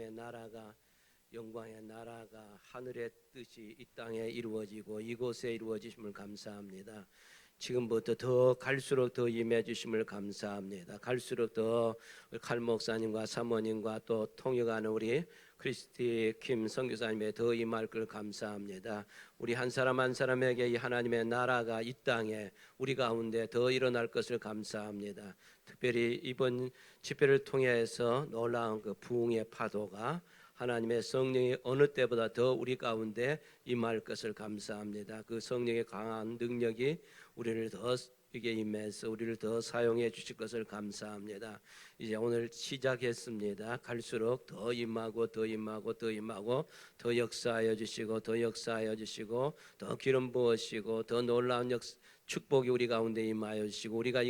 하나님의 나라가 영광의 나라가 하늘의 뜻이 이 땅에 이루어지고 이곳에 이루어지심을 감사합니다. 지금부터 더 갈수록 더 임해 주심을 감사합니다. 갈수록 더 칼 목사님과 사모님과 또 통역하는 우리 크리스티 김 선교사님에 더 임할 걸 감사합니다. 우리 한 사람 한 사람에게 이 하나님의 나라가 이 땅에 우리 가운데 더 일어날 것을 감사합니다. 특별히 이번 집회를 통해서 놀라운 그 부흥의 파도가 하나님의 성령이 어느 때보다 더 우리 가운데 임할 것을 감사합니다. 그 성령의 강한 능력이 우리를 더 이게 임해서 우리를 더 사용해 주실 것을 감사합니다. 이제 오늘 시작했습니다. 갈수록 더 임하고 더 임하고 더 임하고 더 역사하여 주시고 더 역사하여 주시고 더 기름 부으시고 더 놀라운 축복이 우리 가운데 임하여 주시고 우리가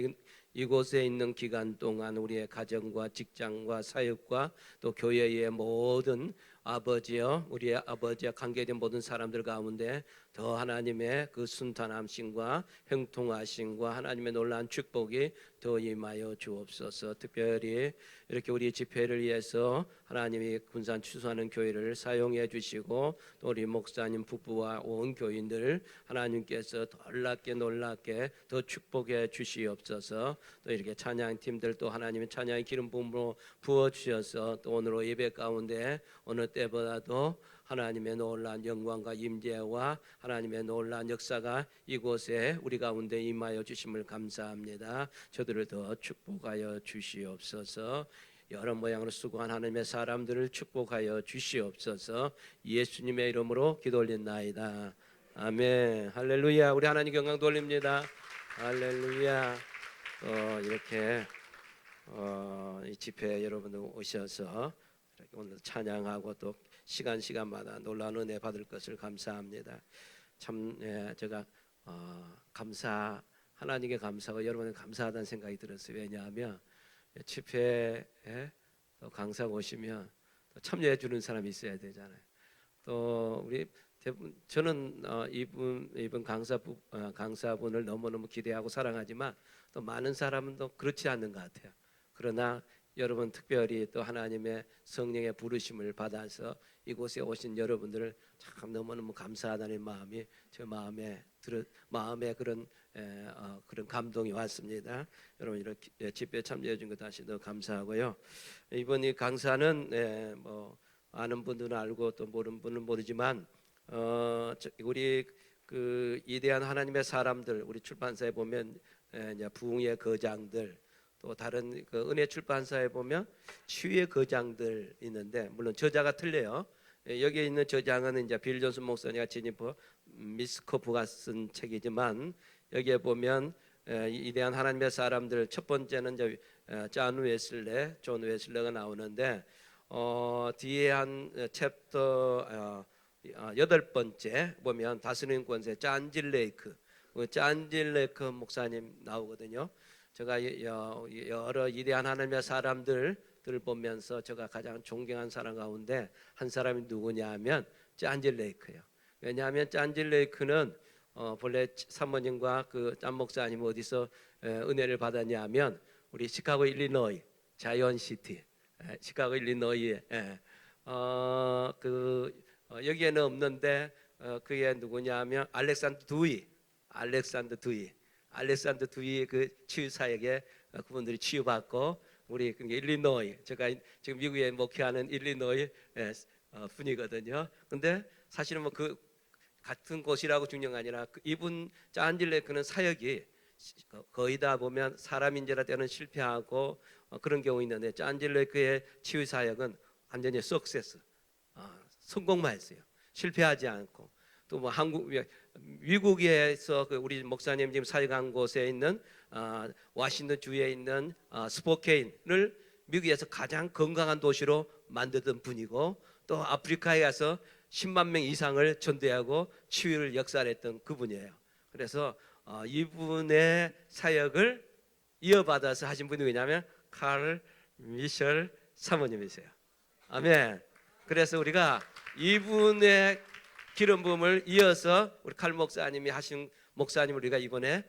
이곳에 있는 기간 동안 우리의 가정과 직장과 사역과 또 교회의 모든 아버지여 우리의 아버지와 관계된 모든 사람들 가운데 더 하나님의 그 순탄함심과 형통하심과 하나님의 놀라운 축복이 더 임하여 주옵소서. 특별히 이렇게 우리 집회를 위해서 하나님이 군산 추수하는 교회를 사용해 주시고 또 우리 목사님 부부와 온 교인들 하나님께서 놀랍게 더 축복해 주시옵소서. 또 이렇게 찬양팀들 또 하나님의 찬양의 기름 부음으로 부어주셔서 또 오늘 예배 가운데 어느 때보다도 하나님의 놀라운 영광과 임재와 하나님의 놀라운 역사가 이곳에 우리 가운데 임하여 주심을 감사합니다. 저들을 더 축복하여 주시옵소서. 여러 모양으로 수고한 하나님의 사람들을 축복하여 주시옵소서. 예수님의 이름으로 기도 올린나이다. 아멘. 할렐루야. 우리 하나님 영광 돌립니다. 할렐루야. 이렇게 이 집회에 여러분들 오셔서 이렇게 오늘 찬양하고 또 시간마다 놀라운 은혜 받을 것을 감사합니다. 참 제가 하나님께 감사하고 여러분에 감사하다는 생각이 들었어요. 왜냐하면 집회에 또 강사 오시면 또 참여해 주는 사람이 있어야 되잖아요. 또 우리 대부분 저는 이분 강사분을 너무너무 기대하고 사랑하지만 또 많은 사람은 또 그렇지 않는 것 같아요. 그러나 여러분 특별히 또 하나님의 성령의 부르심을 받아서 이곳에 오신 여러분들을 참 너무너무 감사하다는 마음이 제 마음에 그런 감동이 왔습니다. 여러분 이렇게 집회에 참여해 준 것 다시 더 감사하고요. 이번 이 강사는 뭐 아는 분들은 알고 또 모르는 분은 모르지만 우리 그 위대한 하나님의 사람들 우리 출판사에 보면 이제 부흥의 거장들 또 다른 그 은혜 출판사에 보면 치유의 거장들 있는데 물론 저자가 틀려요. 여기에 있는 저장은 이제 빌 존슨 목사님과 제니퍼 미스코프가 쓴 책이지만 여기에 보면 위대한 하나님의 사람들 첫 번째는 이제 존 웨슬레가 나오는데 뒤에 한 챕터 8번째 보면 다스리는 권세 존 질레이크 목사님 나오거든요. 제가 여러 위대한 하나님의 사람들을 보면서 제가 가장 존경한 사람 가운데 한 사람이 누구냐 하면 존 질레이크예요. 왜냐하면 존 질레이크는 본래 사모님과 그 짠 목사님 어디서 은혜를 받았냐 하면 우리 시카고 일리노이 자이언시티 시카고 일리노이에 여기에는 없는데 그게 누구냐 하면 알렉산더 두이 그 치유사에게 그분들이 치유받고 우리 일리노이 제가 지금 미국에 목회하는 일리노이 분이거든요. 근데 사실은 뭐 그 같은 곳이라고 중요한 게 아니라 이분 존 질레이크는 사역이 거의 다 보면 사람 인재라 때는 실패하고 그런 경우 있는데 존 질레이크의 치유 사역은 완전히 성공만 했어요. 실패하지 않고 또 뭐 미국에서 우리 목사님 지금 사역한 곳에 있는 워싱턴 주에 있는 스포케인을 미국에서 가장 건강한 도시로 만들던 분이고 또 아프리카에 가서 10만 명 이상을 전도하고 치유를 역사했던 그분이에요. 그래서 이분의 사역을 이어받아서 하신 분이 왜냐하면 칼 미셸 사모님이세요. 아멘. 그래서 우리가 이분의 기름 부음을 이어서 우리 칼 목사님이 하신 목사님을 우리가 이번에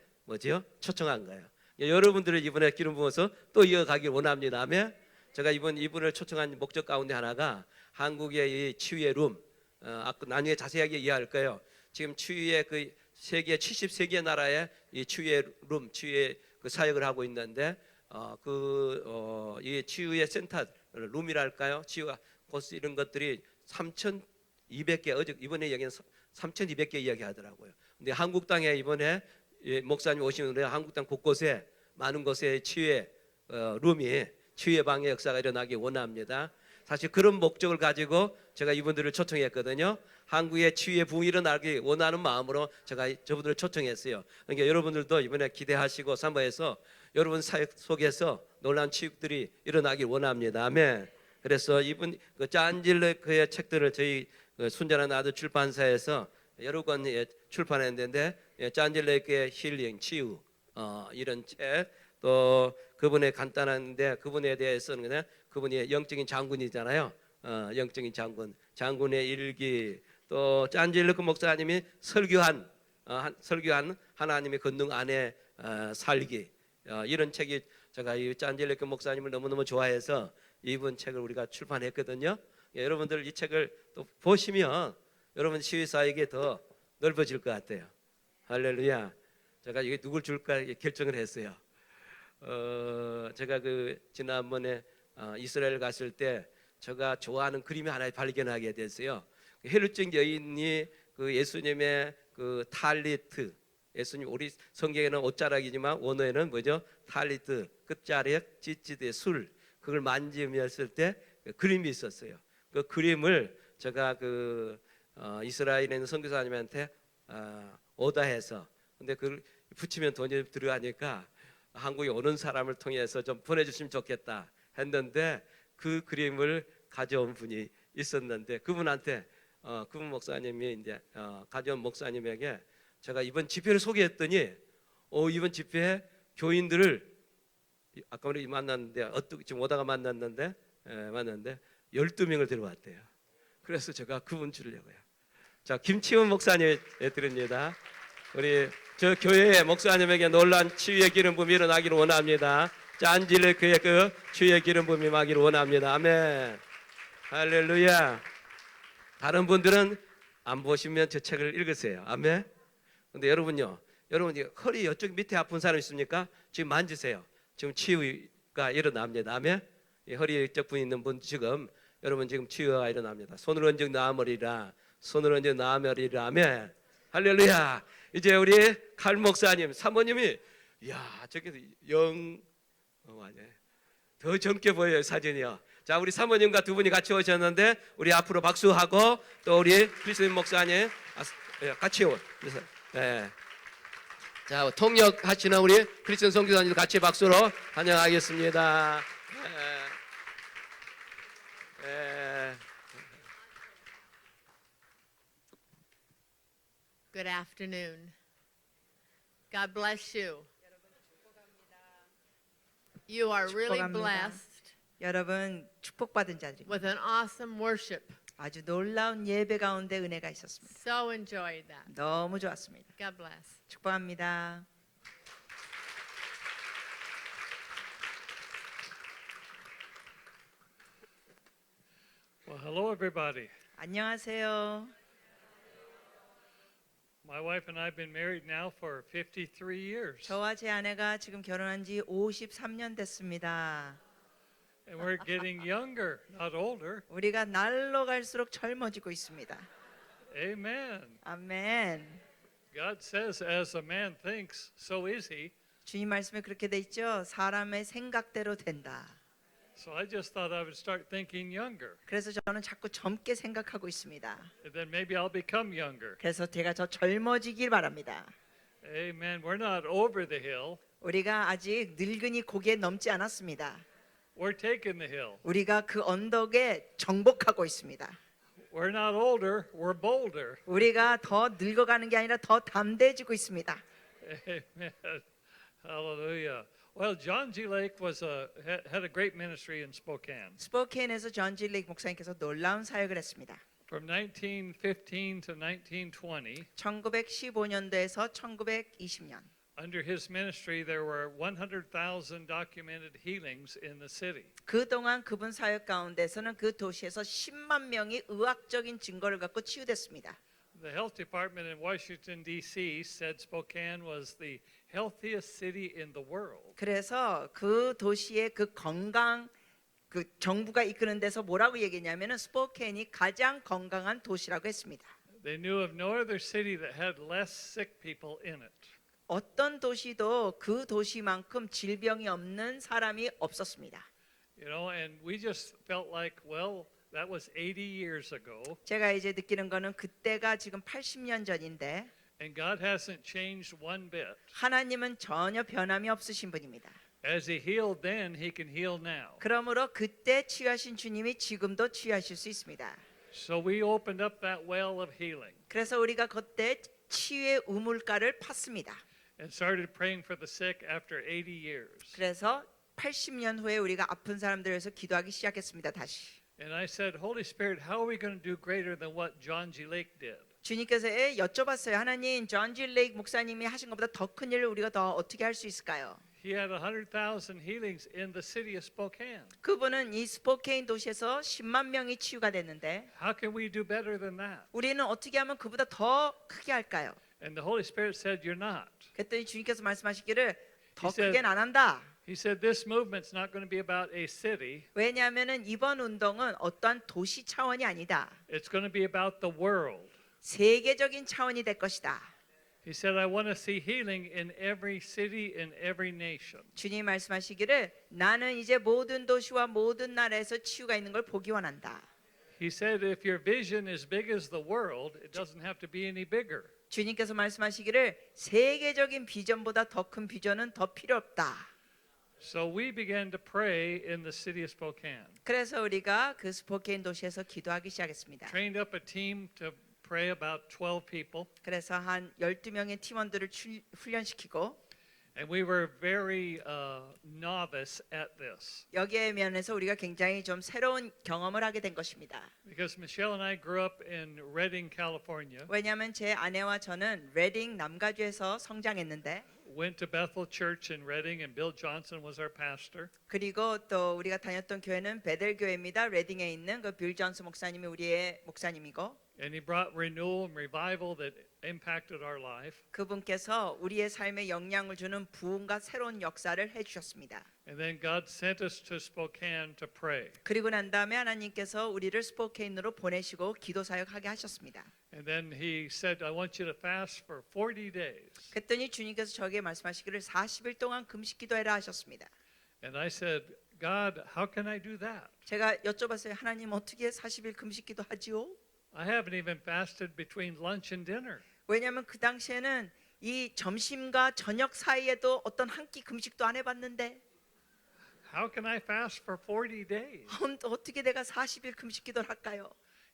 초청한 거예요. 여러분들을 이번에 기름 부어서 또 이어가길 원합니다. 아멘. 제가 이분을 초청한 목적 가운데 하나가 한국의 이 치유의 룸, 아까 나중에 자세하게 이해할 거예요. 지금 치유의 그 세계 73개 나라에 이 치유의 룸, 치유의 그 사역을 하고 있는데 이 치유의 센터 룸이랄까요? 치유가 코스 이런 것들이 3,200개 어제 이번에 얘기는 3,200개 이야기하더라고요. 근데 한국 땅에 이번에 목사님 오시는데 한국 땅 곳곳에 많은 곳에 치유의 룸이 치유의 방의 역사가 일어나기 원합니다. 사실 그런 목적을 가지고 제가 이분들을 초청했거든요. 한국의 치유의 부흥이 일어나기 원하는 마음으로 제가 저분들을 초청했어요. 그러니까 여러분들도 이번에 기대하시고 사모해서 여러분 사역 속에서 놀라운 치유들이 일어나길 원합니다. 아멘. 그래서 이분 그 짠질레크의 책들을 저희 순전한 아들 출판사에서 여러 권 출판했는데 짠질레크의 힐링, 치유 이런 책, 또 그분의 간단한데 그분에 대해서는 그냥 그분이 영적인 장군이잖아요. 영적인 장군의 일기, 또 짠질레크 목사님이 설교한 하나님의 권능 안에 살기, 이런 책이 제가 이 짠질레크 목사님을 너무너무 좋아해서 이분 책을 우리가 출판했거든요. 여러분들 이 책을 또 보시면 여러분 시위사에게 더 넓어질 것 같아요. 할렐루야. 제가 이게 누굴 줄까 결정을 했어요. 제가 그 지난번에 이스라엘 갔을 때 제가 좋아하는 그림이 하나 발견하게 됐어요. 혈루증 여인이 그 예수님의 그 탈리트, 예수님 우리 성경에는 옷자락이지만 원어에는 뭐죠? 탈리트, 끝자락, 찌찌대 술, 그걸 만지면서 때 그림이 있었어요. 그 그림을 제가 그 이스라엘에 있는 선교사님한테 오다해서, 근데 그걸 붙이면 돈이 들어가니까 한국에 오는 사람을 통해서 좀 보내주시면 좋겠다 했는데 그 그림을 가져온 분이 있었는데 그분한테 그분 목사님이 이제 가져온 목사님에게 제가 이번 집회를 소개했더니 이번 집회에 교인들을 아까 우리 만났는데 지금 오다가 만났는데 12명을 데려왔대요. 그래서 제가 그분 주려고요. 자, 김치훈 목사님 드립니다. 우리 저 교회의 목사님에게 놀란 치유의 기름 부음이 일어나기를 원합니다. 짠질레크의 그 치유의 기름 부음이 임하기를 원합니다. 아멘. 할렐루야. 다른 분들은 안 보시면 저 책을 읽으세요. 아멘. 근데 여러분요, 여러분 허리 이쪽 밑에 아픈 사람 있습니까? 지금 만지세요. 지금 치유가 일어납니다. 아멘. 허리 이쪽 분 있는 분 지금 여러분 지금 치유가 일어납니다. 손을 얹어 나아머리라, 손을 얹어 나아머리라. 아멘. 할렐루야. 이제 우리 칼 목사님 사모님이 야 저기 맞아요. 더 젊게 보여요 사진이요. 자, 우리 사모님과 두 분이 같이 오셨는데 우리 앞으로 박수하고 또 우리 크리스틴 목사님 같이 오세요. 네. 자, 통역하시는 우리 크리스틴 선교사님도 같이 박수로 환영하겠습니다. Good afternoon. God bless you. You are really 축복합니다. blessed 여러분 축복받은 자들입니다. with an awesome worship. 아주 놀라운 예배 가운데 은혜가 있었습니다. So enjoyed that. 너무 좋았습니다. God bless. 축복합니다. Well, hello, everybody. 안녕하세요. My wife and I have been married now for 53 years, 저와 제 아내가 지금 결혼한 지 53년 됐습니다. and we're getting younger, not older. 우리가 날로 갈수록 젊어지고 있습니다. Amen. 아멘. God says, as a man thinks, so is he. 주님 말씀에 그렇게 돼 있죠. 사람의 생각대로 된다. So I just thought I would start thinking younger, 그래서 저는 자꾸 젊게 생각하고 있습니다. and then maybe I'll become younger. 그래서 제가 더 젊어지길 바랍니다. Amen. We're not over the hill. 우리가 아직 늙은이 고개 넘지 않았습니다. We're taking the hill. 우리가 그 언덕에 정복하고 있습니다. We're not older, we're bolder. 우리가 더 늙어가는 게 아니라 더 담대해지고 있습니다. Amen. Hallelujah. Well, John G. Lake had a great ministry in Spokane. 스포케인에서 존 지 레이크 목사님께서 놀라운 사역을 했습니다. From 1915 to 1920, 1915년도에서 1920년 under his ministry, there were 100,000 documented healings in the city. 그동안 그분 사역 가운데서는 그 도시에서 10만 명이 의학적인 증거를 갖고 치유됐습니다. The health department in Washington, D.C. said Spokane was the healthiest city in the world. 그래서 그 도시의 그 건강 그 정부가 이끄는 데서 뭐라고 얘기했냐면은 스포케인이 가장 건강한 도시라고 했습니다. They knew of no other city that had less sick people in it. 어떤 도시도 그 도시만큼 질병이 없는 사람이 없었습니다. You know, and we just felt like, well, that was 80 years ago, 제가 이제 느끼는 거는 그때가 지금 80년 전인데 and God hasn't changed one bit. 하나님은 전혀 변함이 없으신 분입니다. As He healed then, He can heal now. 그러므로 그때 치유하신 주님이 지금도 치유하실 수 있습니다. So we opened up that well of healing 그래서 우리가 그때 치유의 우물가를 팠습니다. and started praying for the sick after 80 years. 그래서 80년 후에 우리가 아픈 사람들을 위해서 기도하기 시작했습니다. 다시. And I said, Holy Spirit, how are we going to do greater than what John G. Lake did? 주님께서 여쭤봤어요. 하나님, 존 지 레이크 목사님이 하신 것보다 더 큰 일을 우리가 더 어떻게 할 수 있을까요? He had 100,000 healings in the city of Spokane. 그분은 이 스포케인 도시에서 10만 명이 치유가 됐는데 How can we do better than that? 우리는 어떻게 하면 그보다 더 크게 할까요? And the Holy Spirit said, You're not. 그랬더니 주님께서 말씀하시기를 더 He said- 크게는 안 한다. He said, This movement's not going to be about a city, 왜냐하면은 이번 운동은 어떠한 도시 차원이 아니다. it's going to be about the world. 세계적인 차원이 될 것이다. He said, I want to see healing in every city, in every nation. 주님 말씀하시기를 나는 이제 모든 도시와 모든 나라에서 치유가 있는 걸 보기 원한다. He said, If your vision is big as the world, it doesn't have to be any bigger. 주님께서 말씀하시기를 세계적인 비전보다 더 큰 비전은 더 필요 없다. So we began to pray in the city of Spokane. 그래서 우리가 그 스포케인 도시에서 기도하기 시작했습니다. Trained up a team to pray about 12 people. 그래서 한 12명의 팀원들을 훈련시키고 And we were very novice at this 여기에 면에서 우리가 굉장히 좀 새로운 경험을 하게 된 것입니다. because Michelle and I grew up in Redding, California, 왜냐하면 제 아내와 저는 레딩 남가주에서 성장했는데 went to Bethel Church in Redding, and Bill Johnson was our pastor. 그리고 또 우리가 다녔던 교회는 베델 교회입니다. 레딩에 있는 그 빌 존스 목사님이 우리의 목사님이고 And he brought renewal and revival that impacted our life. 그분께서 우리의 삶에 영향을 주는 부흥과 새로운 역사를 해주셨습니다. And then God sent us to Spokane to pray. 그리고 난 다음에 하나님께서 우리를 스포케인으로 보내시고 기도 사역하게 하셨습니다. And then he said, I want you to fast for 40 days. 그랬더니 주님께서 저에게 말씀하시기를 40일 동안 금식 기도해라 하셨습니다. And I said, God, how can I do that? 제가 여쭤봤어요. 하나님 어떻게 40일 금식 기도하지요? I haven't even fasted between lunch and dinner. 왜냐하면 그 당시에는 이 점심과 저녁 사이에도 어떤 한 끼 금식도 안 해봤는데 How can I fast for 40 days? 어떻게 내가 40일 금식 기도를 할까요?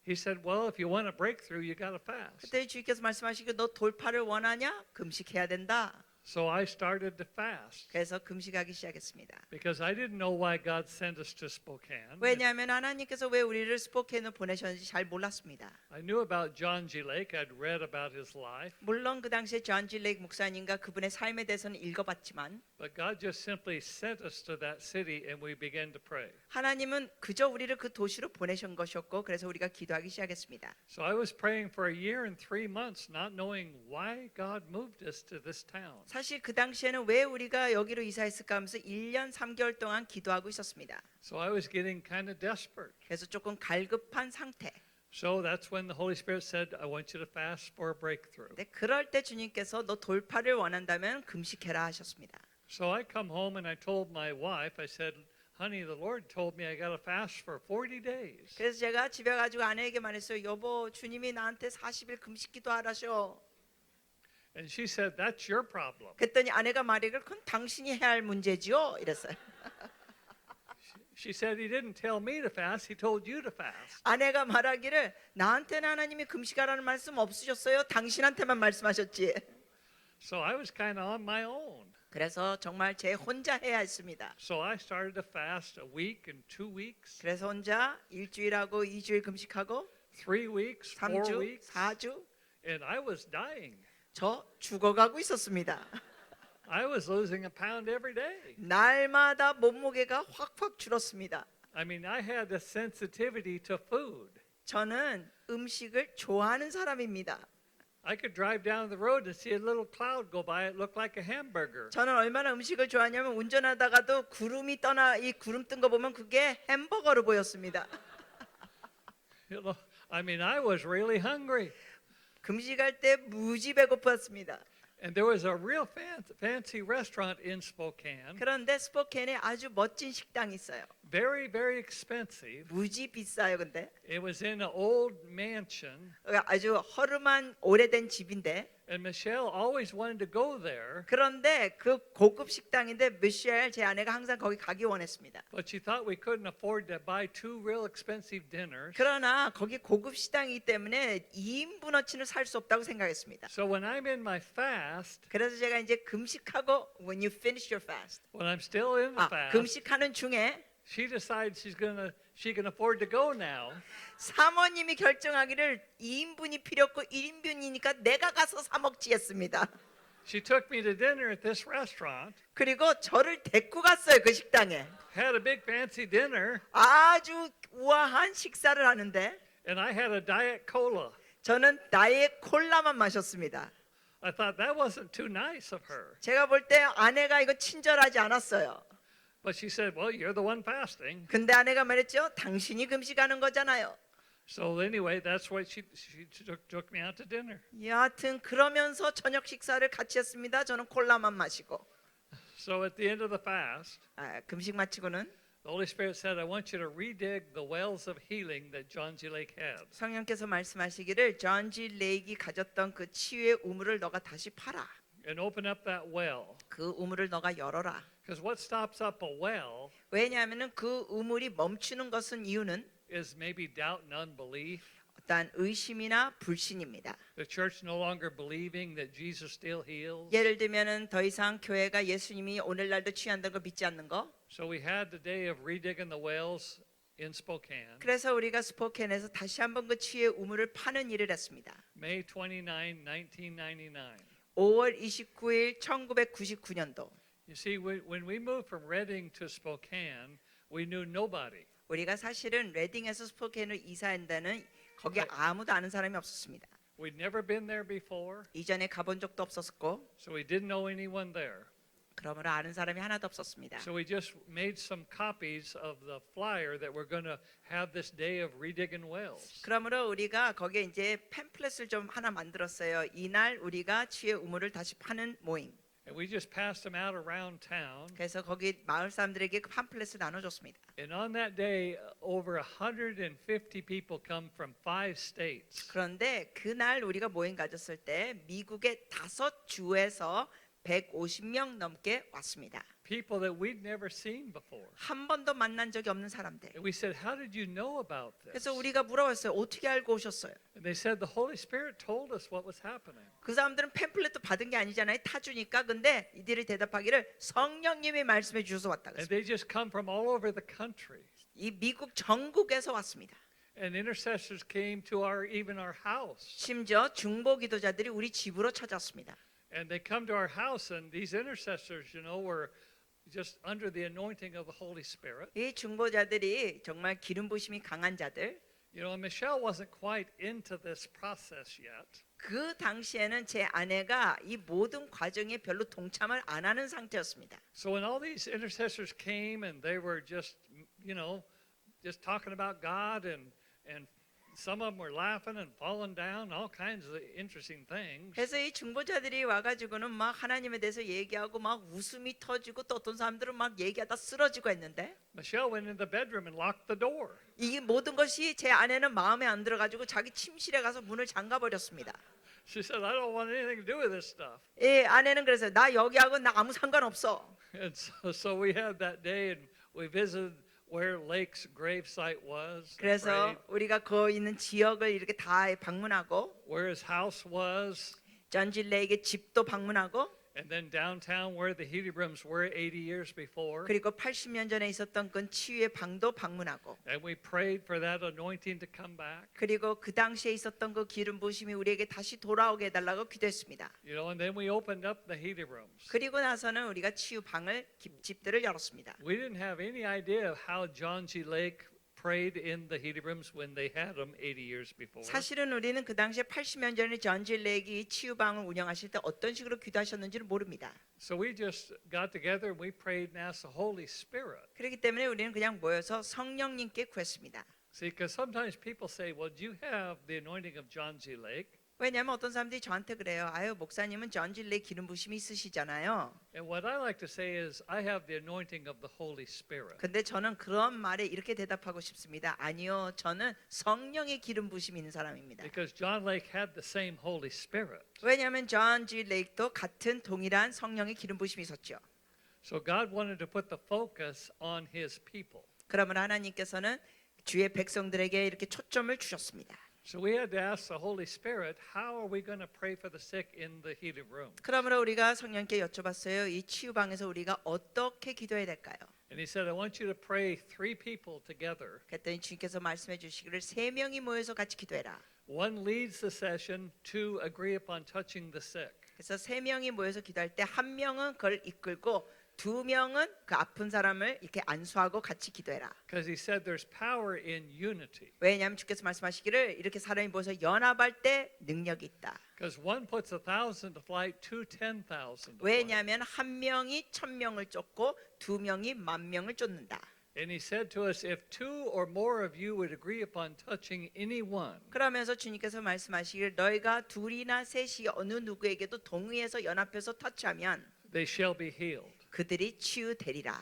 He said, well, if you want a breakthrough, you got to fast. 그때 주님께서 말씀하시기를 너 돌파를 원하냐? 금식해야 된다. So I started to fast 그래서 금식하기 시작했습니다. because I didn't know why God sent us to Spokane. 왜냐하면 하나님께서 왜 우리를 스포케인으로 보내셨는지 잘 몰랐습니다. I knew about John G. Lake. I'd read about his life. 물론 그 당시에 존 지 레이크 목사님과 그분의 삶에 대해서는 읽어봤지만 But God just simply sent us to that city and we began to pray. 하나님은 그저 우리를 그 도시로 보내신 것이었고 그래서 우리가 기도하기 시작했습니다. So I was praying for a year and 3 months, not knowing why God moved us to this town. 사실 그 당시에는 왜 우리가 여기로 이사했을까 하면서 1년 3개월 동안 기도하고 있었습니다. So I was getting kind of desperate. 그래서 조금 갈급한 상태. So that's when the Holy Spirit said, I want you to fast for a breakthrough. 근데 그럴 때 주님께서 너 돌파를 원한다면 금식해라 하셨습니다. So I come home and I told my wife, I said, honey, the Lord told me I got to fast for 40 days. 그래서 제가 집에 가지고 아내에게 말했어요. 여보, 주님이 나한테 40일 금식 기도하라셔. And she said, that's your problem. 그랬더니 아내가 말이길 그건 당신이 해야 할 문제지요. 이랬어요. She said, he didn't tell me to fast, he told you to fast. 아내가 말하기를 나한테는 하나님이 금식하라는 말씀 없으셨어요. 당신한테만 말씀하셨지. So I was kind of on my own. 그래서 정말 제 혼자 해야 했습니다. So I started to fast a week and 2 weeks, 그래서 혼자 일주일하고 2주일 금식하고 3 weeks, 4 3주, weeks, 4주 and I was dying. 저 죽어가고 있었습니다. I was losing a pound every day. 날마다 몸무게가 확확 줄었습니다. I mean, I had a sensitivity to food. 저는 음식을 좋아하는 사람입니다. I could drive down the road and see a little cloud go by. It looked like a hamburger. 저는 얼마나 음식을 좋아하냐면 운전하다가도 구름이 떠나 이 구름 뜬 거 보면 그게 햄버거로 보였습니다. You know, I mean, I was really hungry. 금식할 때 무지 배고팠습니다. And there was a real fancy restaurant in Spokane. 그런데 스포켄에 아주 멋진 식당이 있어요. Very, very expensive. 무지 비싸요, 근데. It was in an old mansion. 아주 허름한 오래된 집인데. And Michelle always wanted to go there. 그런데 그 고급 식당인데 미셸 제 아내가 항상 거기 가기 원했습니다. But she thought we couldn't afford to buy two real expensive dinners. 그러나 거기 고급 식당이기 때문에 2인분어치는 살 수 없다고 생각했습니다. So when I'm in my fast, 그래서 제가 이제 금식하고 when you finish your fast, when I'm still in the fast, 금식하는 중에 she decides she can afford to go now. 사모님이 결정하기를 2인분이 필요 없고 1인분이니까 내가 가서 사 먹지 했습니다. She took me to dinner at this restaurant, 그리고 저를 데리고 갔어요, 그 식당에. had a big fancy dinner, 아주 우아한 식사를 하는데 and I had a diet cola. 저는 나의 콜라만 마셨습니다. I thought that wasn't too nice of her. 제가 볼 때 아내가 이거 친절하지 않았어요. But she said, "Well, you're the one fasting." 근데 아내가 말했죠. 당신이 금식하는 거잖아요. So anyway, that's why she took me out to dinner. 여하튼 그러면서 저녁 식사를 같이 했습니다. 저는 콜라만 마시고. So at the end of the fast, 금식 마치고는 the Holy Spirit said, "I want you to redig the wells of healing that John G. Lake had." 성령께서 말씀하시기를 존 G. 레이기 가졌던 그 치유의 우물을 너가 다시 팔아. And open up that well. 그 우물을 너가 열어라. Because what stops up a well 왜냐하면은 그 우물이 멈추는 것은 이유는 is maybe doubt and unbelief. 어떤 의심이나 불신입니다. The church no longer believing that Jesus still heals. 예를 들면은 더 이상 교회가 예수님이 오늘날도 치유한다는 걸 믿지 않는 거. So we had the day of redigging the wells in Spokane, 그래서 우리가 스포켄에서 다시 한번 그 치유의 우물을 파는 일을 했습니다. May 29, 1999. 5월 29일 1999년도. You see, when we moved from Redding to Spokane, we knew nobody. 우리가 사실은 레딩에서 스포켄으로 이사한다는 거기 아무도 아는 사람이 없었습니다. We'd never been there before, 이전에 가본 적도 없었고 so we didn't know anyone there. 그러므로 아는 사람이 하나도 없었습니다. So we just made some copies of the flyer that we're going to have this day of redigging wells. 그러므로 우리가 거기에 이제 팸플렛을 좀 하나 만들었어요. 이날 우리가 치유의 우물을 다시 파는 모임. And we just passed them out around town. 그래서 거기 마을 사람들에게 그 팜플렛을 나눠줬습니다. And on that day, over 150 people come from 5 states. 그런데 그날 우리가 모임 가졌을 때 미국의 5주에서 150명 넘게 왔습니다. People that we'd never seen before. 한 번도 만난 적이 없는 사람들. And we said, "How did you know about this?" 그래서 우리가 물어봤어요. 어떻게 알고 오셨어요? And they said, "The Holy Spirit told us what was happening." 그 사람들은 팸플렛도 받은 게 아니잖아요. 타주니까. 근데 이들이 대답하기를 성령님이 말씀해 주셔서 왔다 And 그랬어요. they just come from all over the country. 이 미국 전국에서 왔습니다. And intercessors came to even our house. 심지어 중보 기도자들이 우리 집으로 찾았습니다. And they come to our house, and these intercessors, were just under the anointing of the Holy Spirit. 이 중보자들이 정말 기름 부심이 강한 자들. Michelle wasn't quite into this process yet. 그 당시에는 제 아내가 이 모든 과정에 별로 동참을 안 하는 상태였습니다. So when all these intercessors came and they were just talking about God and some of them were laughing and falling down, all kinds of interesting things. 그래서 이 중보자들이 와가지고는 막 하나님에 대해서 얘기하고 막 웃음이 터지고 또 어떤 사람들은 막 얘기하다 쓰러지고 했는데 Michelle went into the bedroom and locked the door. 이 모든 것이 제 아내는 마음에 안 들어가지고 자기 침실에 가서 문을 잠가 버렸습니다. She said, "I don't want anything to do with this stuff." 예, 아내는 그래서 나 여기하고 나 아무 상관없어. And so we had that day and we visited where Lake's gravesite was, 그래서 prayed, 우리가 그 있는 지역을 이렇게 다 방문하고 where his house was, 존 질레에게 집도 방문하고 And then downtown where the healing rooms were 80 years before. 그리고 80년 전에 있었던 그 치유의 방도 방문하고 And we prayed for that anointing to come back. 그리고 그 당시에 있었던 그 기름 부심이 우리에게 다시 돌아오게 해달라고 기도했습니다. You know, and then we opened up the healing rooms. 그리고 나서는 우리가 치유 방을 집들을 열었습니다. We didn't have any idea of how John G. Lake prayed in the healing rooms when they had them 80 years before. 사실은 우리는 그 당시에 80년 전에 전지 렉이 치유방을 운영하실 때 어떤 식으로 기도하셨는지를 모릅니다. So we just got together and we prayed and asked the Holy Spirit. 그렇기 때문에 우리는 그냥 모여서 성령님께 구했습니다. See, because sometimes people say, well, do you have the anointing of John G. Lake? 왜냐하면 어떤 사람들이 저한테 그래요. 아유 목사님은 전지 렉 기름 부심이 있으시잖아요. And what I like to say is, I have the anointing of the Holy Spirit. 근데 저는 그런 말에 이렇게 대답하고 싶습니다. 아니요, 저는 성령의 기름 부심이 있는 사람입니다. Because John Lake had the same Holy Spirit. 왜냐하면 전지 렉도 같은 동일한 성령의 기름 부심이 있었죠. So God wanted to put the focus on His people. 그러면 하나님께서는 주의 백성들에게 이렇게 초점을 주셨습니다. So we had to ask the Holy Spirit, how are we going to pray for the sick in the healing room? 그러므로 우리가 성령께 여쭤봤어요. 이 치유방에서 우리가 어떻게 기도해야 될까요? And He said, I want you to pray 3 people together. 그랬더니 주님께서 말씀해 주시기를 3명이 모여서 같이 기도해라. One leads the session, 2 agree upon touching the sick. 그래서 3명이 모여서 기도할 때 1명은 그걸 이끌고 2명은 그 아픈 사람을 이렇게 안수하고 같이 기도해라. Because He said there's power in unity. 왜냐하면 주께서 말씀하시기를 이렇게 사람이 모여서 연합할 때 능력이 있다. Because one puts 1,000 to flight, 2 10,000 to flight. 왜냐하면 1명이 1,000명을 쫓고 2명이 10,000명을 쫓는다. And He said to us, if 2 or more of you would agree upon touching anyone, 그러면서 주님께서 말씀하시기를 너희가 둘이나 셋이 어느 누구에게도 동의해서 연합해서 터치하면 they shall be healed. 그들이 치유되리라.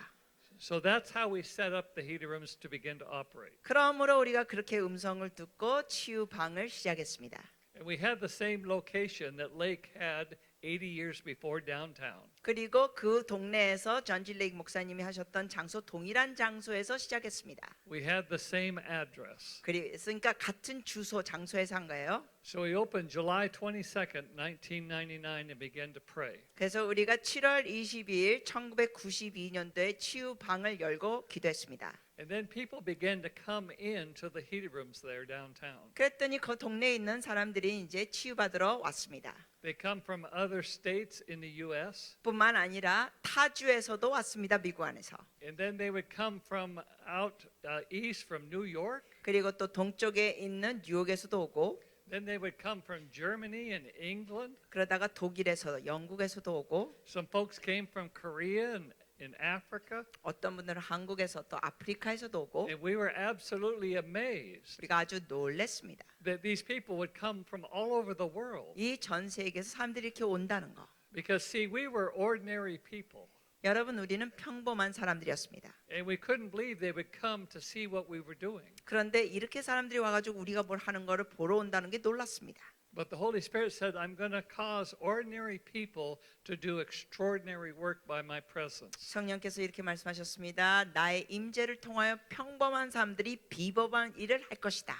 So that's how we set up the healing rooms to begin to operate. 그러므로 우리가 그렇게 음성을 듣고 치유방을 시작했습니다. And we had the same location that Lake had 80 years before downtown. 그리고 그 동네에서 전질레이크 목사님이 하셨던 장소 동일한 장소에서 시작했습니다. We had the same address. 그러니까 같은 주소 장소에서 한 거예요. So we opened July 22nd, 1999 and began to pray. 그래서 우리가 7월 22일 1992년도에 치유방을 열고 기도했습니다. And then people began to come into the healing rooms there downtown. 그랬더니 그 동네에 있는 사람들이 이제 치유받으러 왔습니다. They come from other states in the U.S. 뿐만 아니라 타주에서도 왔습니다. 미국 안에서. And then they would come from out east from New York. 그리고 또 동쪽에 있는 뉴욕에서도 오고 Then they would come from Germany and England. 그러다가 독일에서 영국에서도 오고 Some folks came from Korea and in Africa. 어떤 분들은 한국에서 또 아프리카에서도 오고 And we were absolutely amazed 우리가 아주 놀랬습니다. that these people would come from all over the world. 이 전 세계에서 사람들이 이렇게 온다는 거. Because see, we were ordinary people. 여러분 우리는 평범한 사람들이었습니다. And we couldn't believe they would come to see what we were doing. 그런데 이렇게 사람들이 와가지고 우리가 뭘 하는 거를 보러 온다는 게 놀랐습니다. But the Holy Spirit said, I'm going to cause ordinary people to do extraordinary work by my presence. 성령께서 이렇게 말씀하셨습니다. 나의 임재를 통하여 평범한 사람들이 비범한 일을 할 것이다.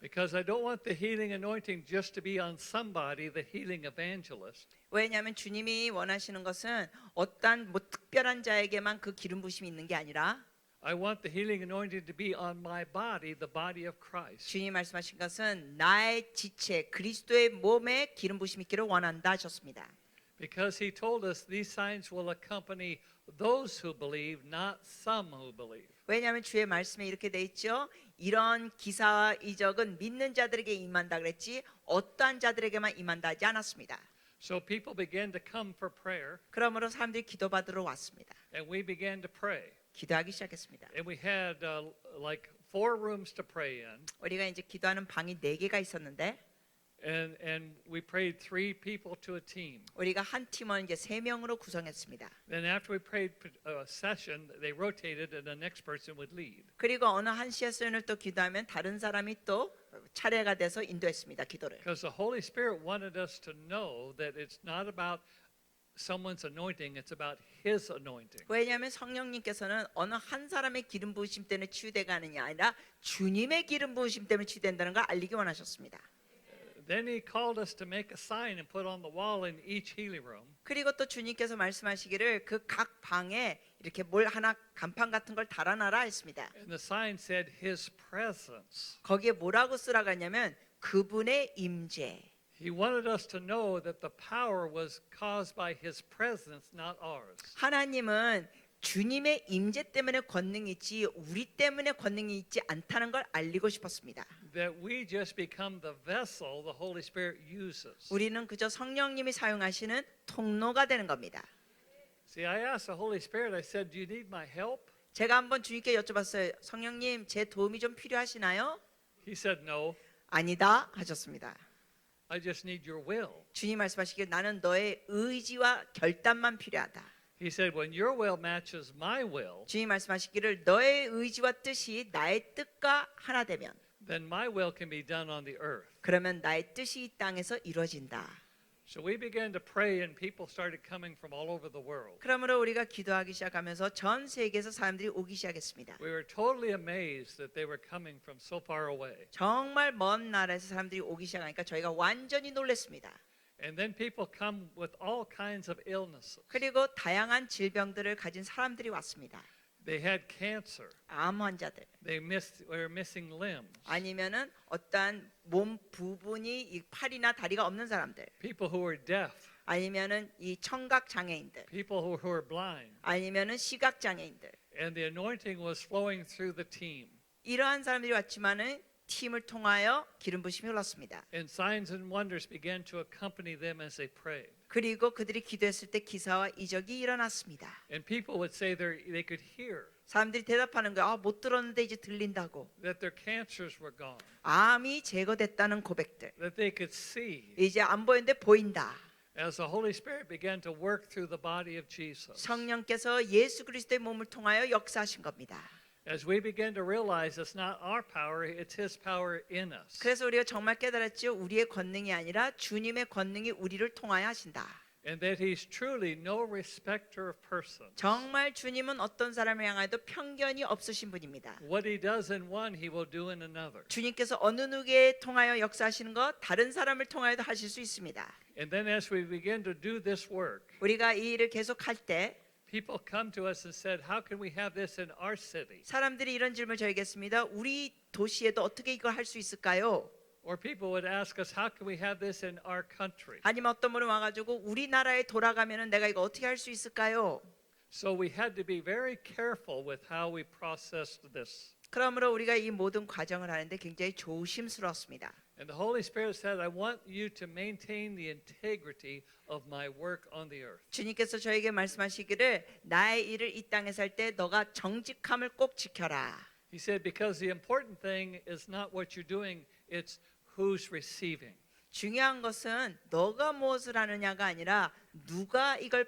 Because I don't want the healing anointing just to be on somebody, the healing evangelist. 왜냐하면 주님이 원하시는 것은 어떠한 특별한 자에게만 그 기름 부심이 있는 게 아니라 I want the healing anointing to be on my body, the body of Christ. 주님이 말씀하신 것은 나의 지체 그리스도의 몸에 기름 부심이 있기를 원한다 하셨습니다. Because He told us these signs will accompany those who believe, not some who believe. 왜냐하면 주의 말씀에 이렇게 돼 있죠. 이런 기사와 이적은 믿는 자들에게 임한다 그랬지 어떠한 자들에게만 임한다 하지 않았습니다. So people began to come for prayer, 그러므로 사람들이 기도받으러 왔습니다. and we began to pray. 기도하기 시작했습니다. And we had like 4 rooms to pray in, 우리가 이제 기도하는 방이 4개가 있었는데 and we prayed 3 people to a team. 우리가 한 팀원 이제 3명으로 구성했습니다. Then after we prayed a session, they rotated, and the next person would lead. 그리고 어느 한 시에서는 또 기도하면 다른 사람이 또 차례가 돼서 인도했습니다. 기도를. Because the Holy Spirit wanted us to know that it's not about someone's anointing, it's about His anointing. 왜냐하면 성령님께서는 어느 한 사람의 기름 부으심 때문에 치유되가 아니냐 아니라 주님의 기름 부으심 때문에 치유된다는 걸 알리기 원하셨습니다. Then he called us to make a sign and put on the wall in each healing room. 그리고 또 주님께서 말씀하시기를 그 각 방에 이렇게 뭘 하나 간판 같은 걸 달아놔라 했습니다. And the sign said his presence. 거기에 뭐라고 쓰라고 했냐면 그분의 임재. He wanted us to know that the power was caused by his presence, not ours. 하나님은 주님의 임재 때문에 권능이 있지 우리 때문에 권능이 있지 않다는 걸 알리고 싶었습니다. That we just become the vessel the Holy Spirit uses. 우리는 그저 성령님이 사용하시는 통로가 되는 겁니다. See, I asked the Holy Spirit, I said, do you need my help? 제가 한번 주님께 여쭤봤어요. 성령님, 제 도움이 좀 필요하시나요? He said, no, 아니다 하셨습니다. I just need your will. 주님 말씀하시길 나는 너의 의지와 결단만 필요하다. He said, when your will matches my will, 주님 말씀하시기를 너의 의지와 뜻이 나의 뜻과 하나 되면 then my will can be done on the earth. 그러면 나의 뜻이 이 땅에서 이루어진다. So we began to pray and people started coming from all over the world. 그러므로 우리가 기도하기 시작하면서 전 세계에서 사람들이 오기 시작했습니다. We were totally amazed that they were coming from so far away. 정말 먼 나라에서 사람들이 오기 시작하니까 저희가 완전히 놀랐습니다. And then people come with all kinds of illnesses. 그리고 다양한 질병들을 가진 사람들이 왔습니다. They had cancer. 암 환자들 Were missing limbs. 아니면은 어떠한 몸 부분이 이 팔이나 다리가 없는 사람들 People who were deaf. 아니면은 이 청각 장애인들 People who were blind. 아니면은 시각 장애인들 And the anointing was flowing through the team. 이러한 사람들이 왔지만은 팀을 통하여 기름 부심이 흘렀습니다. And signs and wonders began to accompany them as they prayed. 그리고 그들이 기도했을 때 기사와 이적이 일어났습니다. And people would say they could hear 사람들이 대답하는 거야. 못 들었는데 이제 들린다고. that their cancers were gone. 암이 제거됐다는 고백들. That they could see 이제 안 보이는데 보인다. as the Holy Spirit began to work through the body of Jesus. 성령께서 예수 그리스도의 몸을 통하여 역사하신 겁니다. As we began to realize it's not our power, it's His power in us. 그래서 우리가 정말 깨달았죠. 우리의 권능이 아니라 주님의 권능이 우리를 통하여 하신다. And that He's truly no respecter of persons. 정말 주님은 어떤 사람을 향하여도 편견이 없으신 분입니다. What He does in one, He will do in another. 주님께서 어느 누구에 통하여 역사하시는 것 다른 사람을 통하여도 하실 수 있습니다. And then as we begin to do this work, 우리가 이 일을 계속할 때 people come to us and said, how can we have this in our city? 사람들이 이런 질문을 저에게 했습니다. 우리 도시에도 어떻게 이걸 할 수 있을까요? Or people would ask us, how can we have this in our country? 아니면 어떤 분은 와가지고 우리나라에 돌아가면은 내가 이거 어떻게 할 수 있을까요? So we had to be very careful with how we processed this. 그러므로 우리가 이 모든 과정을 하는데 굉장히 조심스러웠습니다. And the Holy Spirit said, I want you to maintain the integrity of my work on the earth. 주님께서 저에게 말씀하시기를 나의 일을 이 땅에서 할 때 너가 정직함을 꼭 지켜라. He said, because the important thing is not what you're doing, it's who's receiving. 중요한 것은 너가 무엇을 하느냐가 아니라 누가 이걸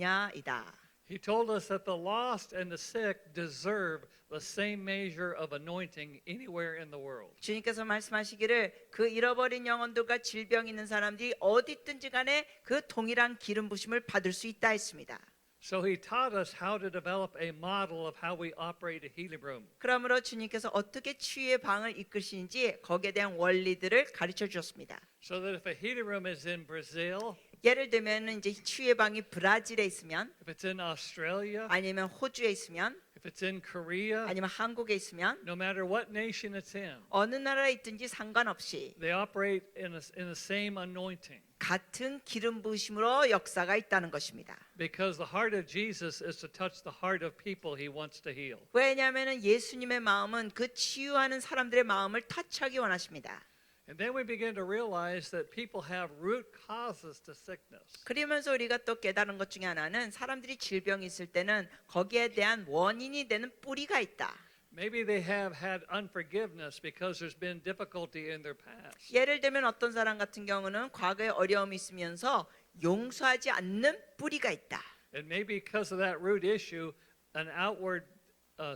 받느냐이다. He told us that the lost and the sick deserve the same measure of anointing anywhere in the world. 주님께서 말씀하시기를 그 잃어버린 영혼들과 질병 있는 사람들이 어디 있든지 간에 그 동일한 기름 부심을 받을 수 있다 했습니다. So he taught us how to develop a model of how we operate a healing room. 그러므로 주님께서 어떻게 치유의 방을 이끄시는지 거기에 대한 원리들을 가르쳐 주셨습니다. So that if a healing room is in Brazil, 예를 들면 이제 치유의 방이 브라질에 있으면 if it's in Australia, 아니면 호주에 있으면 if it's in Korea, 아니면 한국에 있으면 no matter what nation it's in, 어느 나라에 있든지 상관없이 they operate in the same anointing. 같은 기름 부심으로 역사가 있다는 것입니다. Because the heart of Jesus is to touch the heart of people he wants to heal. 왜냐하면 예수님의 마음은 그 치유하는 사람들의 마음을 터치하기 원하십니다. And then we begin to realize that people have root causes to sickness. 그러면서 우리가 또 깨달은 것 중에 하나는 사람들이 질병이 있을 때는 거기에 대한 원인이 되는 뿌리가 있다. Maybe they have had unforgiveness because there's been difficulty in their past. 예를 들면 어떤 사람 같은 경우는 과거에 어려움이 있으면서 용서하지 않는 뿌리가 있다. And maybe because of that root issue, an outward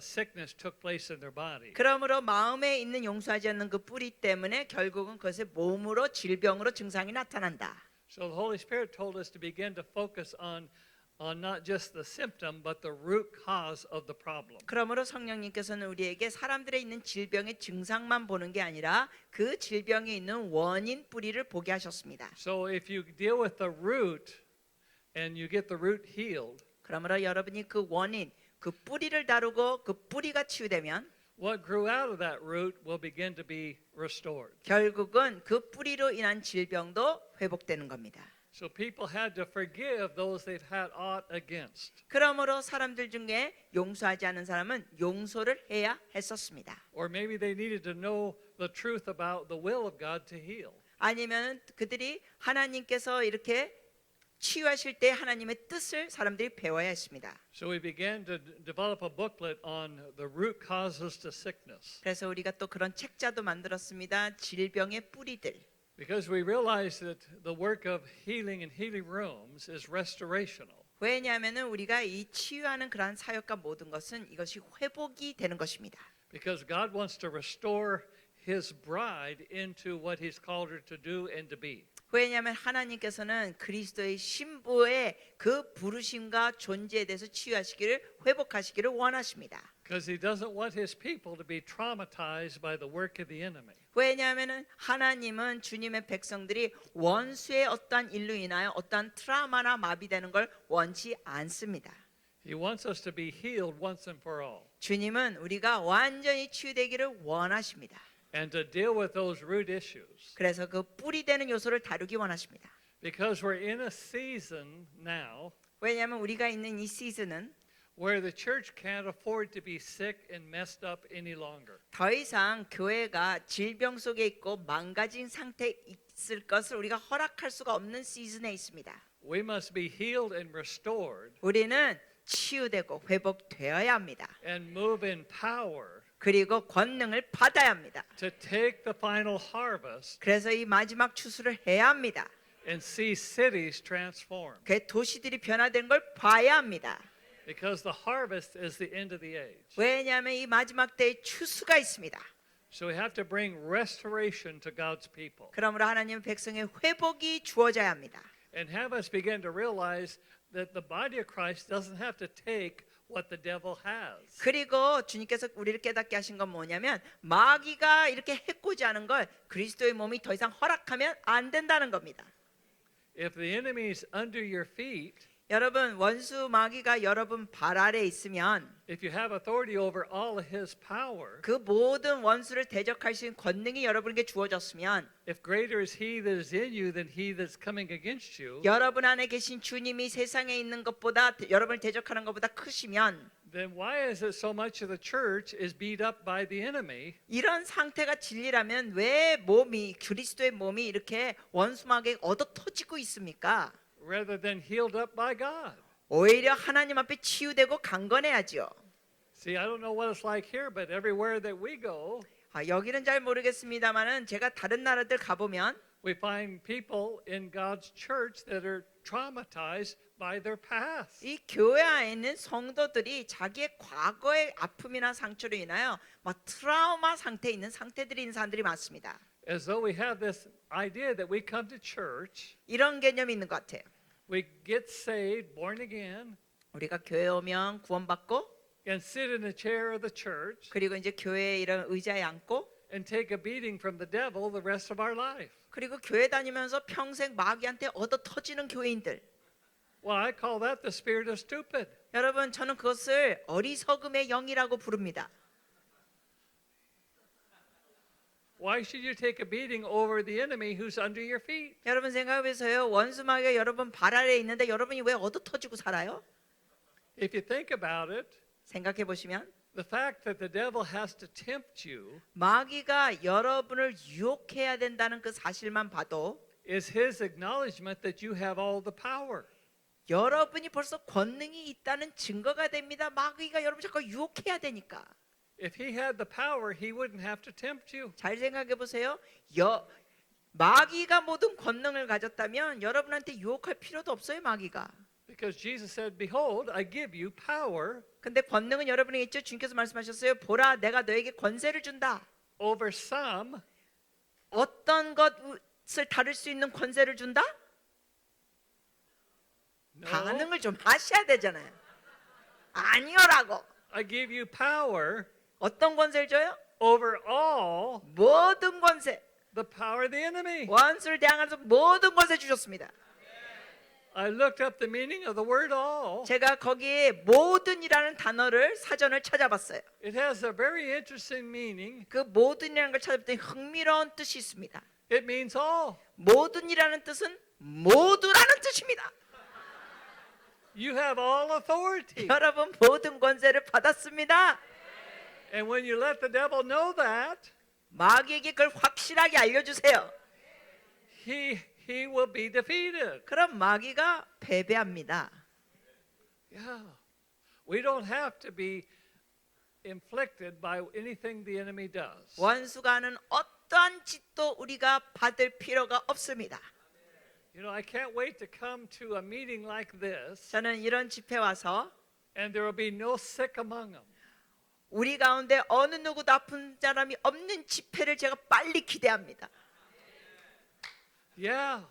sickness took place in their body. 그러므로 마음에 있는 용서하지 않는 그 뿌리 때문에 결국은 그것의 몸으로 질병으로 증상이 나타난다. So the Holy Spirit told us to begin to focus on on not just the symptom, but the root cause of the problem. 그러므로 성령님께서는 우리에게 사람들의 있는 질병의 증상만 보는 게 아니라 그 질병에 있는 원인 뿌리를 보게 하셨습니다. So if you deal with the root and you get the root healed, 그러므로 여러분이 그 원인, 그 뿌리를 다루고 그 뿌리가 치유되면 what grew out of that root will begin to be restored. 결국은 그 뿌리로 인한 질병도 회복되는 겁니다. So people had to forgive those they've had aught against. 그러므로 사람들 중에 용서하지 않은 사람은 용서를 해야 했었습니다. Or maybe they needed to know the truth about the will of God to heal. 아니면 그들이 하나님께서 이렇게 치유하실 때 하나님의 뜻을 사람들이 배워야 했습니다. So we began to develop a booklet on the root causes to sickness. 그래서 우리가 또 그런 책자도 만들었습니다. 질병의 뿌리들. Because we realize that the work of healing in healing rooms is restorational. 왜냐하면은 우리가 이 치유하는 그러한 사역과 모든 것은 이것이 회복이 되는 것입니다. Because God wants to restore His bride into what He's called her to do and to be. 왜냐하면 하나님께서는 그리스도의 신부의 그 부르심과 존재에 대해서 치유하시기를 회복하시기를 원하십니다. Because He doesn't want His people to be traumatized by the work of the enemy. 왜냐하면은 하나님은 주님의 백성들이 원수의 어떠한 일로 인하여 어떠한 트라우마나 마비되는 걸 원치 않습니다. He wants us to be healed once and for all. 주님은 우리가 완전히 치유되기를 원하십니다. And to deal with those root issues. 그래서 그 뿌리 되는 요소를 다루기 원하십니다. Because we're in a season now 왜냐하면 우리가 있는 이 시즌은 where the church can't afford to be sick and messed up any longer. 더 이상 교회가 질병 속에 있고 망가진 상태에 있을 것을 우리가 허락할 수가 없는 시즌에 있습니다. We must be healed and restored 우리는 치유되고 회복되어야 합니다. and move in power 그리고 권능을 받아야 합니다. to take the final harvest 그래서 이 마지막 추수를 해야 합니다. and see cities transformed. 그 도시들이 변화되는 걸 봐야 합니다. Because the harvest is the end of the age. 왜냐하면 이 마지막 때에 추수가 있습니다. So we have to bring restoration to God's people 그러므로 하나님 백성의 회복이 주어져야 합니다. and have us begin to realize that the body of Christ doesn't have to take what the devil has. 그리고 주님께서 우리를 깨닫게 하신 건 뭐냐면 마귀가 이렇게 해코지 하는 걸 그리스도의 몸이 더 이상 허락하면 안 된다는 겁니다. If the enemy is under your feet, 여러분 원수 마귀가 여러분 발 아래 있으면 if you have authority over all of his power, 그 모든 원수를 대적할 수 있는 권능이 여러분에게 주어졌으면 if greater is he that is in you than he that's coming against you, 여러분 안에 계신 주님이 세상에 있는 것보다 여러분을 대적하는 것보다 크시면 then why is it so much of the church is beat up by the enemy 이런 상태가 진리라면 왜 몸이 그리스도의 몸이 이렇게 원수 마귀에 얻어 터지고 있습니까? rather than healed up by God? 오히려 하나님 앞에 치유되고 강건해야지요. See, I don't know what it's like here, but everywhere that we go, 여기는 잘 모르겠습니다만은 제가 다른 나라들 가보면 we find people in God's church that are traumatized by their past. 이 교회 안에 있는 성도들이 자기의 과거의 아픔이나 상처로 인하여 막 트라우마 상태에 있는 상태들이 있는 사람들이 많습니다. As though we have this idea that we come to church, 이런 개념이 있는 것 같아요. we get saved, born again, 우리가 교회 오면 구원받고 and sit in the chair of the church 그리고 이제 교회에 이런 의자에 앉고 and take a beating from the devil the rest of our life. 그리고 교회 다니면서 평생 마귀한테 얻어 터지는 교회인들. Well, I call that the spirit of stupid. 여러분 저는 그것을 어리석음의 영이라고 부릅니다. Why should you take a beating over the enemy who's under your feet? 여러분 생각해보세요. 원수 마귀가 여러분 발 아래에 있는데 여러분이 왜 얻어 터지고 살아요? If you think about it, 생각해 보시면 the fact that the devil has to tempt you 마귀가 여러분을 유혹해야 된다는 그 사실만 봐도 is his acknowledgement that you have all the power. 여러분이 벌써 권능이 있다는 증거가 됩니다. 마귀가 여러분 자꾸 유혹해야 되니까. If he had the power, he wouldn't have to tempt you. 잘 생각해 보세요. 마귀가 모든 권능을 가졌다면 여러분한테 유혹할 필요도 없어요. 마귀가. Because Jesus said, "Behold, I give you power 근데 권능은 여러분에게 있죠. 주님께서 말씀하셨어요. 보라, 내가 너에게 권세를 준다. over some 어떤 것을 다룰 수 있는 권세를 준다? No, 반응을 좀 하셔야 되잖아요. 아니요라고. I give you power 어떤 권세를 줘요? over all 모든 권세. the power of the enemy. 원수를 대항하면서 모든 권세 주셨습니다. I looked up the meaning of the word all. 제가 거기에 모든이라는 단어를 사전을 찾아봤어요. It has a very interesting meaning. 그 모든이라는 걸 찾아봤더니 흥미로운 뜻이 있습니다. It means all. 모든이라는 뜻은 모두라는 뜻입니다. You have all authority. 여러분 모든 권세를 받았습니다. And when you let the devil know that, 마귀에게 그걸 확실하게 알려주세요. he will be defeated. 그럼 마귀가 패배합니다. Yeah. We don't have to be inflicted by anything the enemy does. 원수가 하는 어떠한 짓도 우리가 받을 필요가 없습니다. You know, I can't wait to come to a meeting like this, 저는 이런 집회 와서 and there will be no sick among them. 우리 가운데 어느 누구도 아픈 사람이 없는 집회를 제가 빨리 기대합니다. Yeah.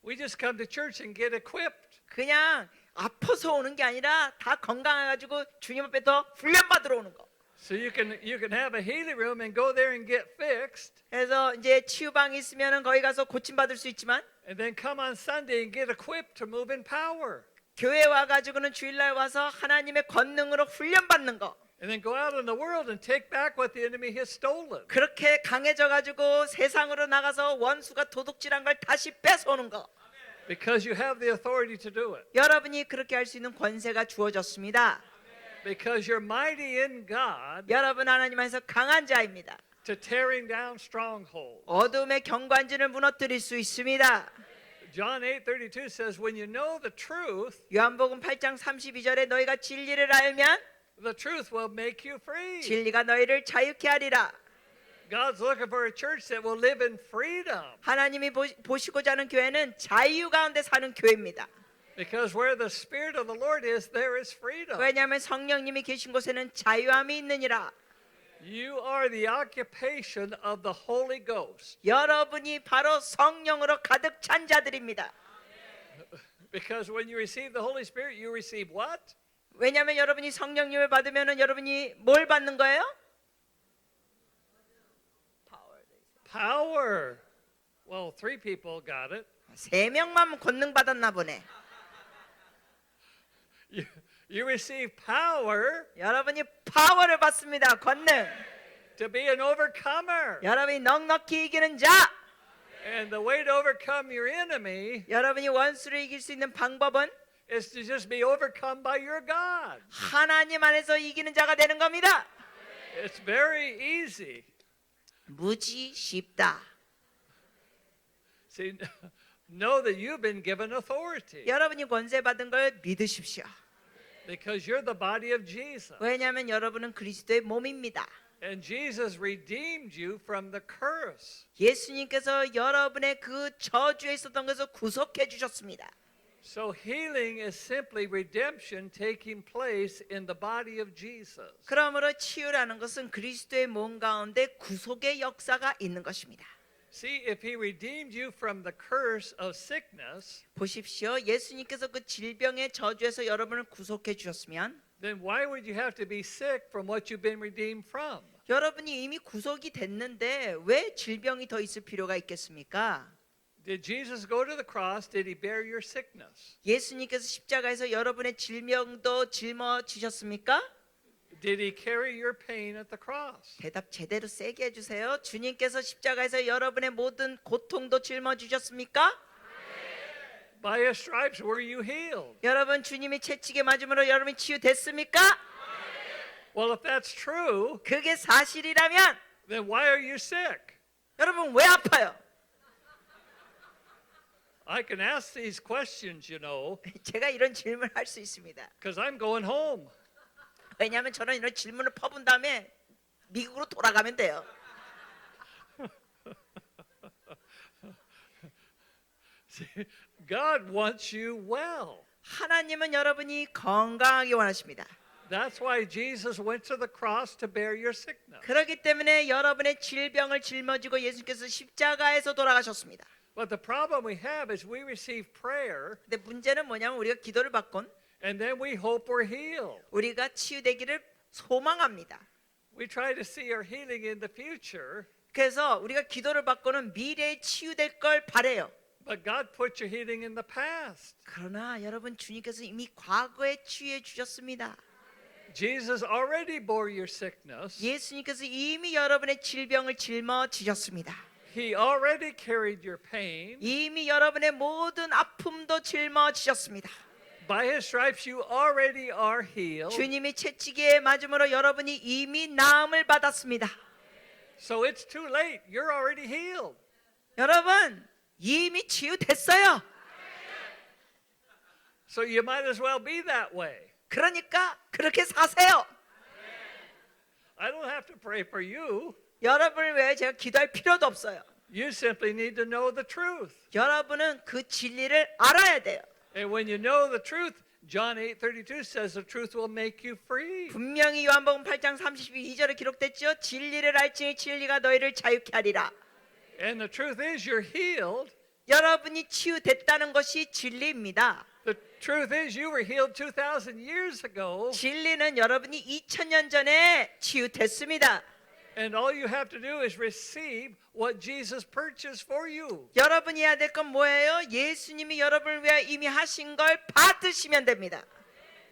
We just come to church and get equipped. 그냥 아파서 오는 게 아니라 다 건강해가지고 주님 앞에 더 훈련받으러 오는 거. So you can have a healing room and go there and get fixed, 그래서 이제 치유방이 있으면은 거기 가서 고침받을 수 있지만 and then come on Sunday and get equipped to move in power. 교회 와가지고는 주일날 와서 하나님의 권능으로 훈련받는 거. And then go out in the world and take back what the enemy has stolen. 그렇게 강해져가지고 세상으로 나가서 원수가 도둑질한 걸 다시 뺏어오는 거. Because you have the authority to do it. 여러분이 그렇게 할 수 있는 권세가 주어졌습니다. Because you're mighty in God 여러분 하나님 안에서 강한 자입니다. to tearing down strongholds. 어둠의 경관진을 무너뜨릴 수 있습니다. John 8:32 says, when you know the truth, 요한복음 8장 32절에 너희가 진리를 알면 the truth will make you free. 진리가 너희를 자유케 하리라. God's looking for a church that will live in freedom. 하나님이 보시고자 하는 교회는 자유 가운데 사는 교회입니다. Because where the Spirit of the Lord is, there is freedom. 왜냐하면 성령님이 계신 곳에는 자유함이 있느니라. You are the occupation of the Holy Ghost. 여러분이 바로 성령으로 가득 찬 자들입니다. Because when you receive the Holy Spirit, you receive what? 왜냐하면 여러분이 성령님을 받으면 여러분이 뭘 받는 거예요? Power. Well, 3 people got it. 3명만 권능 받았나 보네. You receive power 여러분이 파워를 받습니다. 권능. to be an overcomer. 여러분이 넉넉히 이기는 자. And the way to overcome your enemy 여러분이 원수를 이길 수 있는 방법은 is to just be overcome by your God. 하나님 안에서 이기는 자가 되는 겁니다. It's very easy. 무지 쉽다. See, know that you've been given authority 여러분이 권세 받은 걸 믿으십시오. because you're the body of Jesus. 왜냐하면 여러분은 그리스도의 몸입니다. And Jesus redeemed you from the curse. 예수님께서 여러분의 그 저주에 있었던 것을 구속해 주셨습니다. So healing is simply redemption taking place in the body of Jesus. 그러므로 치유라는 것은 그리스도의 몸 가운데 구속의 역사가 있는 것입니다. See, if he redeemed you from the curse of sickness, 보십시오. 예수님께서 그 질병의 저주에서 여러분을 구속해 주셨으면 then why would you have to be sick from what you've been redeemed from? 여러분이 이미 구속이 됐는데 왜 질병이 더 있을 필요가 있겠습니까? Did Jesus go to the cross? Did he bear your sickness? 예수님께서 십자가에서 여러분의 질병도 짊어지셨습니까? Did he carry your pain at the cross? 대답 제대로 세게 해주세요. 주님께서 십자가에서 여러분의 모든 고통도 짊어지셨습니까? By his stripes were you healed. 여러분 주님이 채찍에 맞음으로 여러분이 치유됐습니까? Well, if that's true, 그게 사실이라면 then why are you sick? 여러분 왜 아파요? I can ask these questions, you know, 제가 이런 질문을 할 수 있습니다. because I'm going home. 왜냐하면 저는 이런 질문을 퍼본 다음에 미국으로 돌아가면 돼요. See, God wants you well. 하나님은 여러분이 건강하게 원하십니다. That's why Jesus went to the cross to bear your sickness. 그렇기 때문에 여러분의 질병을 짊어지고 예수님께서 십자가에서 돌아가셨습니다. But the problem we have is we receive prayer 근데 문제는 뭐냐면 우리가 기도를 받곤 and then we hope we're healed. 우리가 치유되기를 소망합니다. We try to see our healing in the future, 그래서 우리가 기도를 받고는 미래에 치유될 걸 바래요. but God put your healing in the past. 그러나 여러분 주님께서 이미 과거에 치유해 주셨습니다. Jesus already bore your sickness. 예수님께서 이미 여러분의 질병을 짊어지셨습니다. He already carried your pain. 이미 여러분의 모든 아픔도 짊어지셨습니다. By his stripes you already are healed. 주님이 채찍에 맞음으로 여러분이 이미 나음을 받았습니다. So it's too late. You're already healed. 여러분 이미 치유됐어요. So you might as well be that way. 그러니까 그렇게 사세요. I don't have to pray for you. 여러분을 위해 제가 기도할 필요도 없어요. You simply need to know the truth. 여러분은 그 진리를 알아야 돼요. And when you know the truth, John 8:32 says the truth will make you free. 분명히 요한복음 8장 32절에 기록됐죠. 진리를 알지니 진리가 너희를 자유케 하리라. And the truth is you're healed. 여러분이 치유됐다는 것이 진리입니다. The truth is you were healed 2,000 years ago. 진리는 여러분이 2000년 전에 치유됐습니다. And all you have to do is receive what Jesus purchased for you. 여러분이 해야 될 건 뭐예요? 예수님이 여러분을 위해 이미 하신 걸 받으시면 됩니다.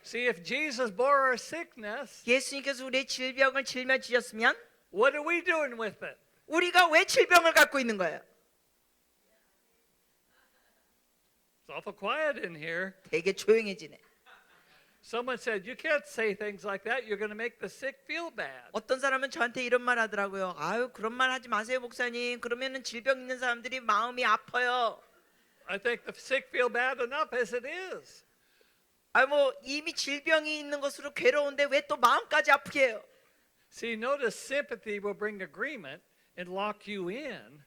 See, if Jesus bore our sickness, 예수님께서 우리의 질병을 짊어지셨으면 what are we doing with it? 우리가 왜 질병을 갖고 있는 거예요? It's awful quiet in here. 되게 조용해지네. Someone said, you can't say things like that. You're going to make the sick feel bad. 어떤 사람은 저한테 이런 말 하더라고요. 아유 그런 말 하지 마세요 목사님. 그러면은 질병 있는 사람들이 마음이 아파요. I think the sick feel bad enough as it is. 아 뭐 이미 질병이 있는 것으로 괴로운데 왜 또 마음까지 아프게 해요? See, notice sympathy will bring agreement and lock you in.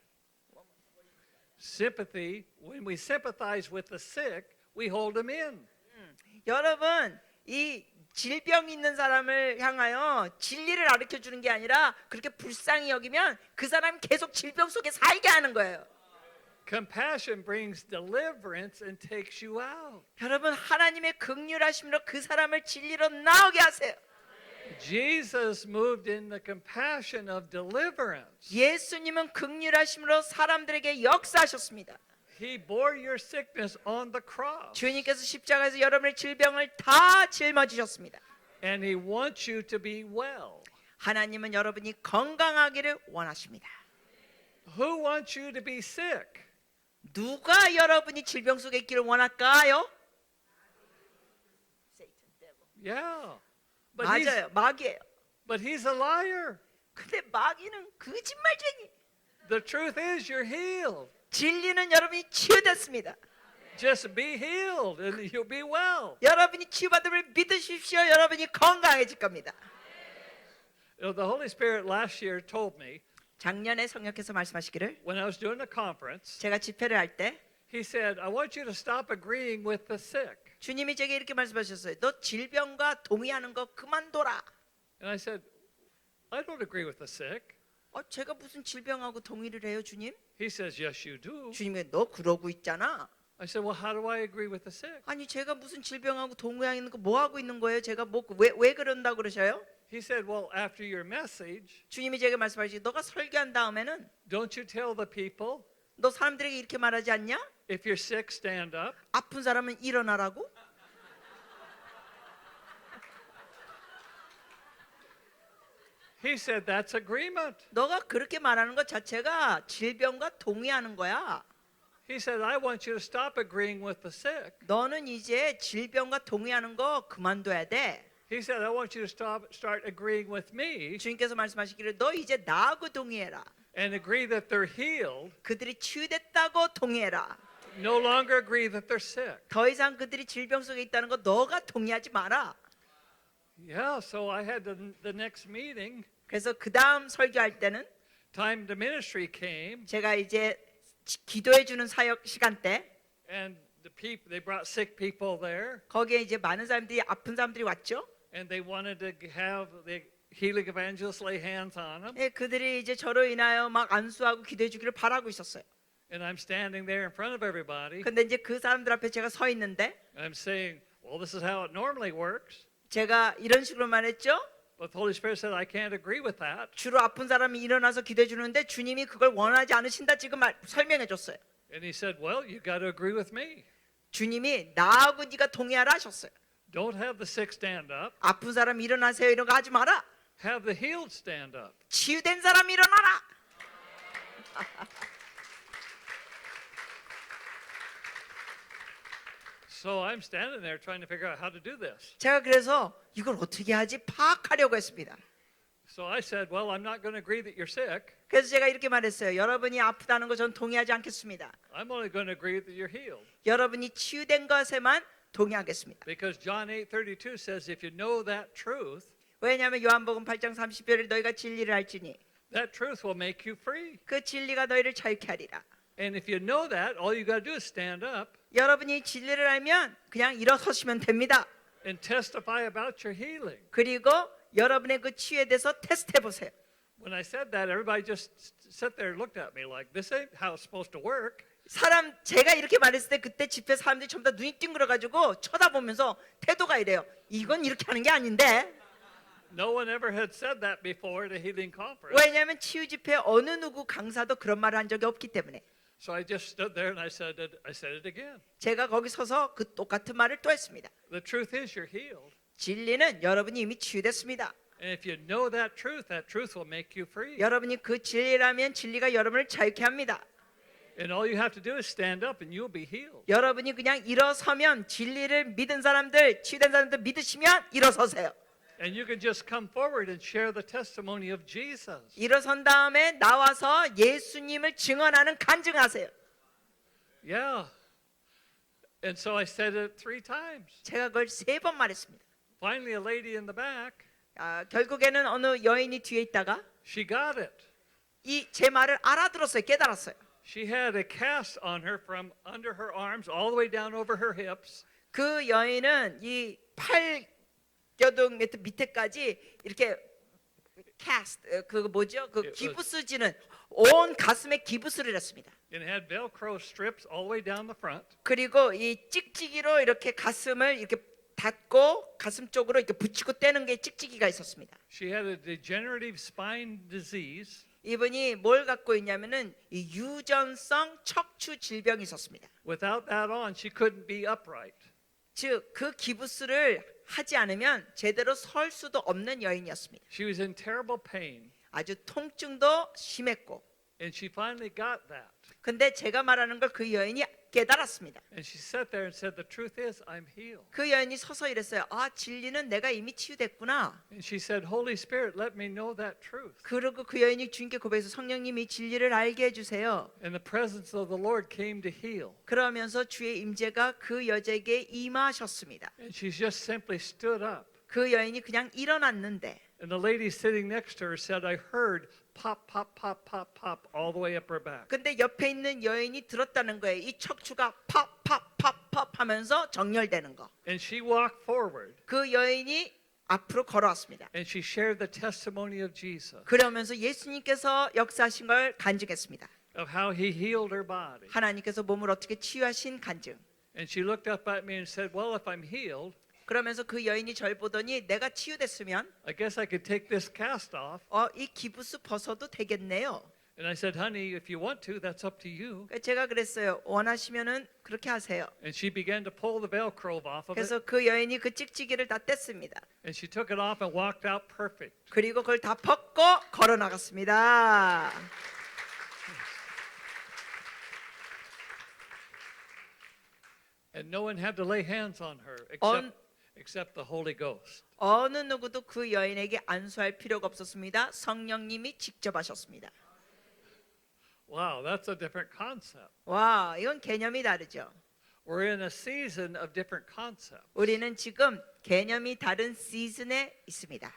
Sympathy, when we sympathize with the sick, we hold them in. 여러분 이 질병 있는 사람을 향하여 진리를 가르쳐 주는 게 아니라 그렇게 불쌍히 여기면 그 사람 계속 질병 속에 살게 하는 거예요. Compassion brings deliverance and takes you out. 여러분 하나님의 긍휼하심으로 그 사람을 진리로 나오게 하세요. Jesus moved in the compassion of deliverance. 예수님은 긍휼하심으로 사람들에게 역사하셨습니다. He bore your sickness on the cross. 주님께서 십자가에서 여러분의 질병을 다 짊어지셨습니다. And he wants you to be well. 하나님은 여러분이 건강하기를 원하십니다. Who wants you to be sick? 누가 여러분이 질병 속에 있기를 원할까요? Yeah. But 맞아요. 마귀예요. he's a liar. 근데 마귀는 거짓말쟁이. The truth is you're healed. 진리는 여러분이 치유됐습니다. Just be healed and you'll be well. 여러분이 치유받음을 믿으십시오. 여러분이 건강해질 겁니다. You know, the Holy Spirit last year told me 작년에 성령께서 말씀하시기를 when I was doing the conference, 제가 집회를 할 때 he said, I want you to stop agreeing with the sick. 주님이 제게 이렇게 말씀하셨어요. 너 질병과 동의하는 거 그만둬라. And I said, I don't agree with the sick. 제가 무슨 질병하고 동의를 해요, 주님? He says, yes, you do. 주님이 너 그러고 있잖아. I said, well, how do I agree with the sick? 아니 제가 무슨 질병하고 동의하는 거 뭐 하고 있는 거예요? 제가 뭐왜 그런다 그러셔요? He said, well, after your message, 주님이 제게 말씀하시기 너가 설교한 다음에는 don't you tell the people, 너 사람들에게 이렇게 말하지 않냐? if you're sick, stand up. 아픈 사람은 일어나라고? He said, that's agreement. 너가 그렇게 말하는 것 자체가 질병과 동의하는 거야. He said, I want you to stop agreeing with the sick. 너는 이제 질병과 동의하는 거 그만둬야 돼. He said, I want you to start agreeing with me 주님께서 말씀하시기를 너 이제 나하고 동의해라. and agree that they're healed. 그들이 치유됐다고 동의해라. No longer agree that they're sick. 더 이상 그들이 질병 속에 있다는 거 너가 동의하지 마라. Yeah, so I had the next meeting. 그래서 그 다음 설교할 때는 Time to ministry came, 제가 이제 기도해 주는 사역 시간 때 and the people they brought sick people there, 거기에 이제 많은 사람들이 아픈 사람들이 왔죠. and they wanted to have the healing evangelists lay hands on them. 예, 그들이 이제 저로 인하여 막 안수하고 기도해 주기를 바라고 있었어요. And I'm standing there in front of everybody. 근데 이제 그 사람들 앞에 제가 서 있는데 And I'm saying, well, this is how it normally works. 제가 이런 식으로 말했죠. But the Holy Spirit said, I can't agree with that. 주로 아픈 사람이 일어나서 기도해 주는데 주님이 그걸 원하지 않으신다 지금 설명해 줬어요. And he said, well, you got to agree with me. 주님이 나하고 네가 동의하라 하셨어요. Don't have the sick stand up. 아픈 사람 일어나세요 이런 거 하지 마라. Have the healed stand up. 치유된 사람 일어나라. So I'm standing there trying to figure out how to do this. 제가 그래서 이걸 어떻게 하지 파악하려고 했습니다. So I said, well, I'm not going to agree that you're sick. 그래서 제가 이렇게 말했어요. 여러분이 아프다는 거 전 동의하지 않겠습니다. I'm only going to agree that you're healed. 여러분이 치유된 것에만 동의하겠습니다. Because John 8:32 says, if you know that truth, 왜냐하면 요한복음 8장 30절에 너희가 진리를 알지니 that truth will make you free. 그 진리가 너희를 자유케 하리라. And if you know that, all you got to do is stand up 여러분이 진리를 알면 그냥 일어서시면 됩니다. and testify about your healing. 그리고 여러분의 그 치유에 대해서 테스트해 보세요. When I said that, everybody just sat there and looked at me like, this ain't how it's supposed to work. 사람 제가 이렇게 말했을 때 그때 집회 사람들이 전부 다 눈이 띵그러가지고 쳐다보면서 태도가 이래요. 이건 이렇게 하는 게 아닌데. No one ever had said that before at a healing conference. 왜냐하면 치유 집회 어느 누구 강사도 그런 말을 한 적이 없기 때문에. So I just stood there and I said it again. 제가 거기 서서 그 똑같은 말을 또 했습니다. The truth is you're healed. 진리는 여러분이 이미 치유됐습니다. And if you know that truth will make you free. 여러분이 그 진리라면 진리가 여러분을 자유케 합니다. And all you have to do is stand up and you'll be healed. 여러분이 그냥 일어서면 진리를 믿은 사람들, 치유된 사람들 믿으시면 일어서세요. And you can just come forward and share the testimony of Jesus. 일어선 다음에 나와서 예수님을 증언하는 간증하세요. Yeah. And so I said it 3 times. 제가 그걸 3번 말했습니다. Finally, a lady in the back, 결국에는 어느 여인이 뒤에 있다가 she got it. 이 제 말을 알아들었어요. 깨달았어요. She had a cast on her from under her arms all the way down over her hips. 그 여인은 이 팔겨둥 밑에까지 이렇게 cast 그 뭐죠? 그 기부스지는 온 가슴에 기부스를 했습니다. And it had Velcro strips all the way down the front. 그리고 이 찍찍이로 이렇게 가슴을 이렇게 닫고 가슴 쪽으로 이렇게 붙이고 떼는 게 찍찍이가 있었습니다. She had a degenerative spine disease. 이분이 뭘 갖고 있냐면은 이 유전성 척추 질병이 있었습니다. Without that on, she couldn't be upright. 즉 그 기부스를 하지 않으면 제대로 설 수도 없는 여인이었습니다. She was in terrible pain. 아주 통증도 심했고. And she finally got that. 근데 제가 말하는 걸 그 여인이 깨달았습니다. And she sat there and said, the truth is, I'm healed. 그 여인이 서서 이랬어요. 아, 진리는 내가 이미 치유됐구나. And she said, Holy Spirit, let me know that truth. 그리고 그 여인이 주님께 고백해서 성령님이 진리를 알게 해주세요. And the presence of the Lord came to heal. 그러면서 주의 임재가 그 여자에게 임하셨습니다. And she just simply stood up. 그 여인이 그냥 일어났는데 And the lady sitting next to her said, I heard pop, pop, pop, pop, pop all the way up her back. 근데 옆에 있는 여인이 들었다는 거예요. 이 척추가 팝팝팝팝 하면서 정렬되는 거. And she walked forward 그 여인이 앞으로 걸어왔습니다. and she shared the testimony of Jesus, 그러면서 예수님께서 역사하신 걸 간증했습니다. of how he healed her body. 하나님께서 몸을 어떻게 치유하신 간증. And she looked up at me and said, well, if I'm healed, 그러면서 그 여인이 절 보더니 내가 치유됐으면 I guess I could take this cast off. 이 기부스 벗어도 되겠네요. And I said, honey, if you want to, that's up to you. 제가 그랬어요. 원하시면은 그렇게 하세요. And she began to pull the Velcro off of it. 그래서 그 여인이 그 찍찍이를 다 뗐습니다. And she took it off and walked out perfect. 그리고 그걸 다 벗고 걸어 나갔습니다. And no one had to lay hands on her except the Holy Ghost. 어느 누구도 그 여인에게 안수할 필요가 없었습니다. 성령님이 직접 하셨습니다. Wow, that's a different concept. 와, 이건 개념이 다르죠. We're in a season of different concepts. 우리는 지금 개념이 다른 시즌에 있습니다.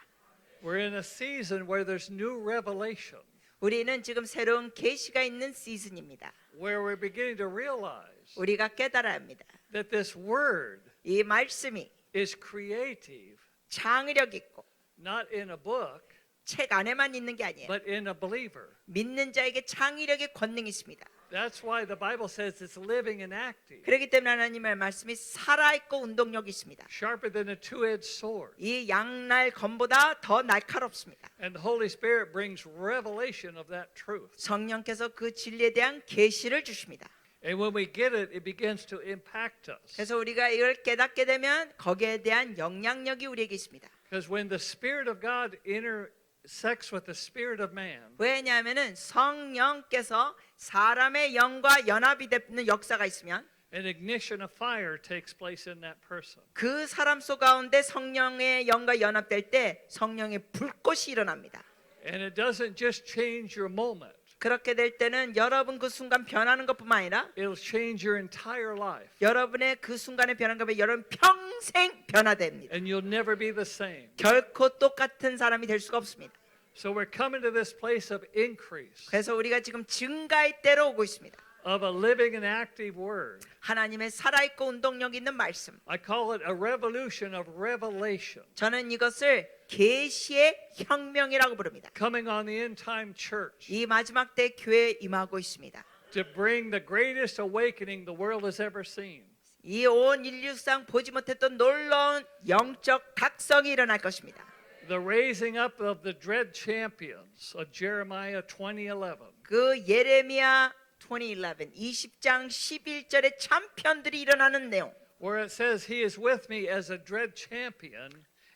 We're in a season where there's new revelation, 우리는 지금 새로운 계시가 있는 시즌입니다. where we're beginning to realize 우리가 깨달아야 합니다. that this word 이 말씀이 is creative 장의력 있고 not in a book, 책 안에만 있는 게 아니에요. but in a believer. 믿는 자에게 창의력의 권능이 있습니다. That's why the Bible says it's living and active, 그렇기 때문에 하나님의 말씀이 살아있고 운동력이 있습니다. sharper than a two-edged sword. 이 양날 검보다 더 날카롭습니다. And the Holy Spirit brings revelation of that truth. 성령께서 그 진리에 대한 계시를 주십니다. And when we get it, it begins to impact us. 그래서 우리가 이걸 깨닫게 되면 거기에 대한 영향력이 우리에게 있습니다. Because when the Spirit of God intersects with the spirit of man, 왜냐하면은 성령께서 사람의 영과 연합이 되는 역사가 있으면 an ignition of fire takes place in that person. 그 사람 속 가운데 성령의 영과 연합될 때 성령의 불꽃이 일어납니다. And it doesn't just change your moment, 그렇게 될 때는 여러분 그 순간 변하는 것뿐만 아니라 it'll change your entire life. 여러분의 그 순간에 변한 것에 여러분 평생 변화됩니다. And you'll never be the same. 결코 똑같은 사람이 될 수가 없습니다. So we're coming to this place of increase, 그래서 우리가 지금 증가의 때로 오고 있습니다. of a living and active word. 하나님의 살아있고 운동력 있는 말씀. I call it a revolution of revelation 저는 이것을 계시의 혁명이라고 부릅니다. coming on the end time church 이 마지막 때 교회에 임하고 있습니다. to bring the greatest awakening the world has ever seen. 이 온 인류상 보지 못했던 놀라운 영적 각성이 일어날 것입니다. The raising up of the dread champions of Jeremiah 20:11. 그 예레미야 20:11 20장 11절의 참편들이 일어나는 내용. Where it says, He is with me as a dread champion,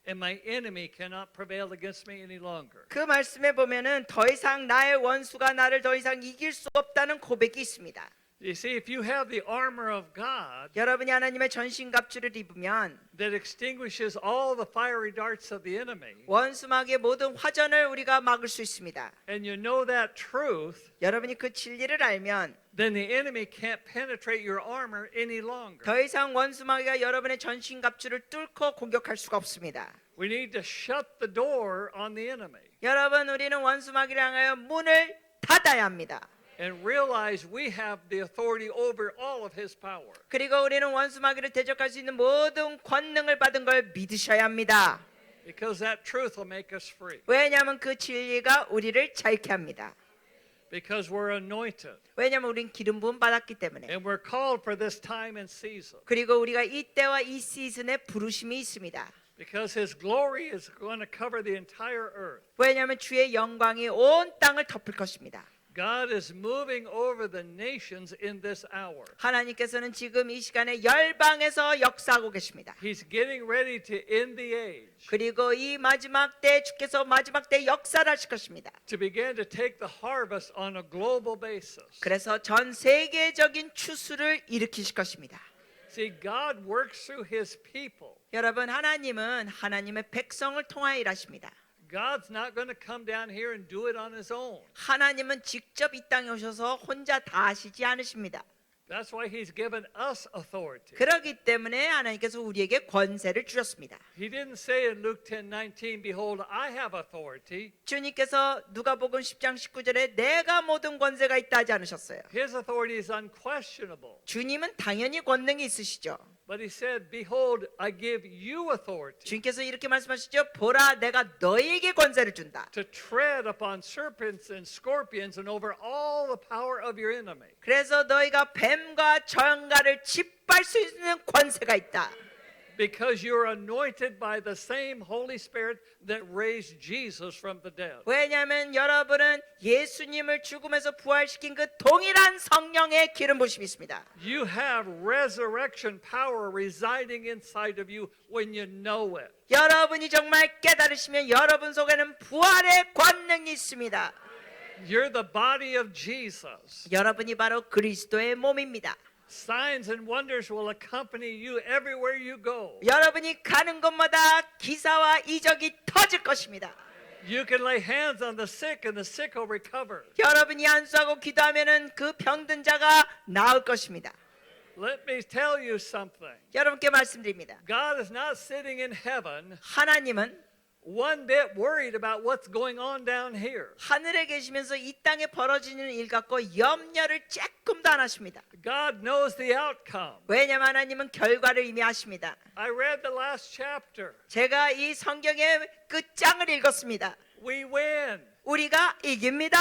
and my enemy cannot prevail against me any longer. 그 말씀에 보면은 더 이상 나의 원수가 나를 더 이상 이길 수 없다는 고백이 있습니다. You see, if you have the armor of God 여러분이 하나님의 전신갑주를 입으면 that extinguishes all the fiery darts of the enemy, 원수막의 모든 화전을 우리가 막을 수 있습니다. and you know that truth, 여러분이 그 진리를 알면 then the enemy can't penetrate your armor any longer. 더 이상 원수마귀가 여러분의 전신갑주를 뚫고 공격할 수가 없습니다. We need to shut the door on the enemy 여러분, 우리는 원수마귀를 향하여 문을 닫아야 합니다. and realize we have the authority over all of his power. 그리고 우리는 원수마귀를 대적할 수 있는 모든 권능을 받은 걸 믿으셔야 합니다. Because that truth will make us free. 왜냐하면 그 진리가 우리를 자유케 합니다. Because we're anointed 왜냐하면 우린 기름 부음 받았기 때문에. and we're called for this time and season. 그리고 우리가 이 때와 이 시즌에 부르심이 있습니다. Because his glory is going to cover the entire earth. 왜냐하면 주의 영광이 온 땅을 덮을 것입니다. God is moving over the nations in this hour. 하나님께서는 지금 이 시간에 열방에서 역사하고 계십니다. He's getting ready to end the age, 그리고 이 마지막 때 주께서 마지막 때 역사를 하실 것입니다. to begin to take the harvest on a global basis. 그래서 전 세계적인 추수를 일으키실 것입니다. See, God works through his people. 여러분, 하나님은 하나님의 백성을 통하여 일하십니다. God's not going to come down here and do it on his own. 하나님은 직접 이 땅에 오셔서 혼자 다 하시지 않으십니다. That's why he's given us authority. 그렇기 때문에 하나님께서 우리에게 권세를 주셨습니다. He didn't say in Luke 10:19, behold, I have authority. 주님께서 누가복음 10장 19절에 내가 모든 권세가 있다 하지 않으셨어요. His authority is unquestionable. 주님은 당연히 권능이 있으시죠. But he said, behold, I give you authority 주님께서 이렇게 말씀하시죠. 보라, 내가 너희에게 권세를 준다. to tread upon serpents and scorpions and over all the power of your enemy. 그래서 너희가 뱀과 정갈을 짓밟을 수 있는 권세가 있다. Because you're anointed by the same Holy Spirit that raised Jesus from the dead. 왜냐하면 여러분은 예수님을 죽음에서 부활시킨 그 동일한 성령의 기름 부심이 있습니다. You have resurrection power residing inside of you when you know it. 여러분이 정말 깨달으시면 여러분 속에는 부활의 권능이 있습니다. You're the body of Jesus. 여러분이 바로 그리스도의 몸입니다. Signs and wonders will accompany you everywhere you go. 여러분이 가는 곳마다 기사와 이적이 터질 것입니다. You can lay hands on the sick and the sick will recover. 여러분이 안수하고 기도하면은 그 병든 자가 나을 것입니다. Let me tell you something. 여러분께 말씀드립니다. God is not sitting in heaven 하나님은 one bit worried about what's going on down here. 하늘에 계시면서 이 땅에 벌어지는 일 갖고 염려를 조금도 안 하십니다. God knows the outcome. 왜냐하면 하나님은 결과를 이미 아십니다. I read the last chapter. 제가 이 성경의 끝장을 읽었습니다. We win. 우리가 이깁니다.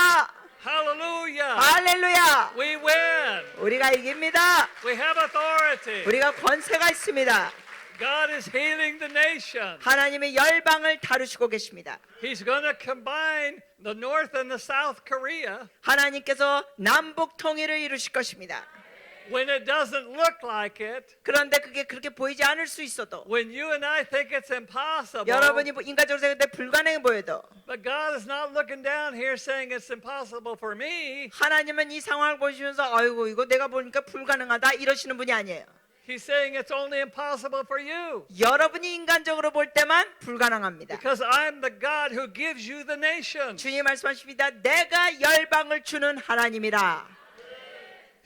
Hallelujah. 할렐루야. We win. 우리가 이깁니다. We have authority. 우리가 권세가 있습니다. God is healing the nation. 하나님의 열방을 다루시고 계십니다. He's going to combine the North and the South Korea 하나님께서 남북 통일을 이루실 것입니다. when it doesn't look like it. 그런데 그게 그렇게 보이지 않을 수 있어도 When you and I think it's impossible. 여러분이 인간적으로 생각할 때 불가능해 보여도 But God is not looking down here saying it's impossible for me. 하나님은 이 상황을 보시면서 아이고 이거 내가 보니까 불가능하다 이러시는 분이 아니에요. He's saying it's only impossible for you. 여러분이 인간적으로 볼 때만 불가능합니다. Because I'm the God who gives you the nation. 주님 말씀하십니다. 내가 열방을 주는 하나님이라.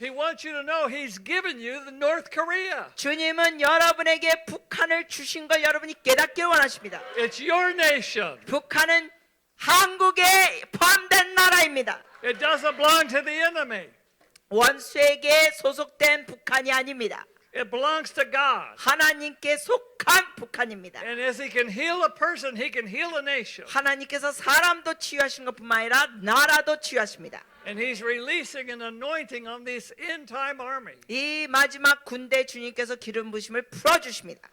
He wants you to know He's given you the North Korea. 주님은 여러분에게 북한을 주신 걸 여러분이 깨닫기를 원하십니다. It's your nation. 북한은 한국에 포함된 나라입니다. It doesn't belong to the enemy. 원수에게 소속된 북한이 아닙니다. It belongs to God. 하나님께 속한 북한입니다. And as He can heal a person, He can heal a nation. 하나님께서 사람도 치유하시는 것뿐만 아니라 나라도 치유하십니다. And He's releasing an anointing on this end time army. 이 마지막 군대 주님께서 기름 부심을 풀어주십니다.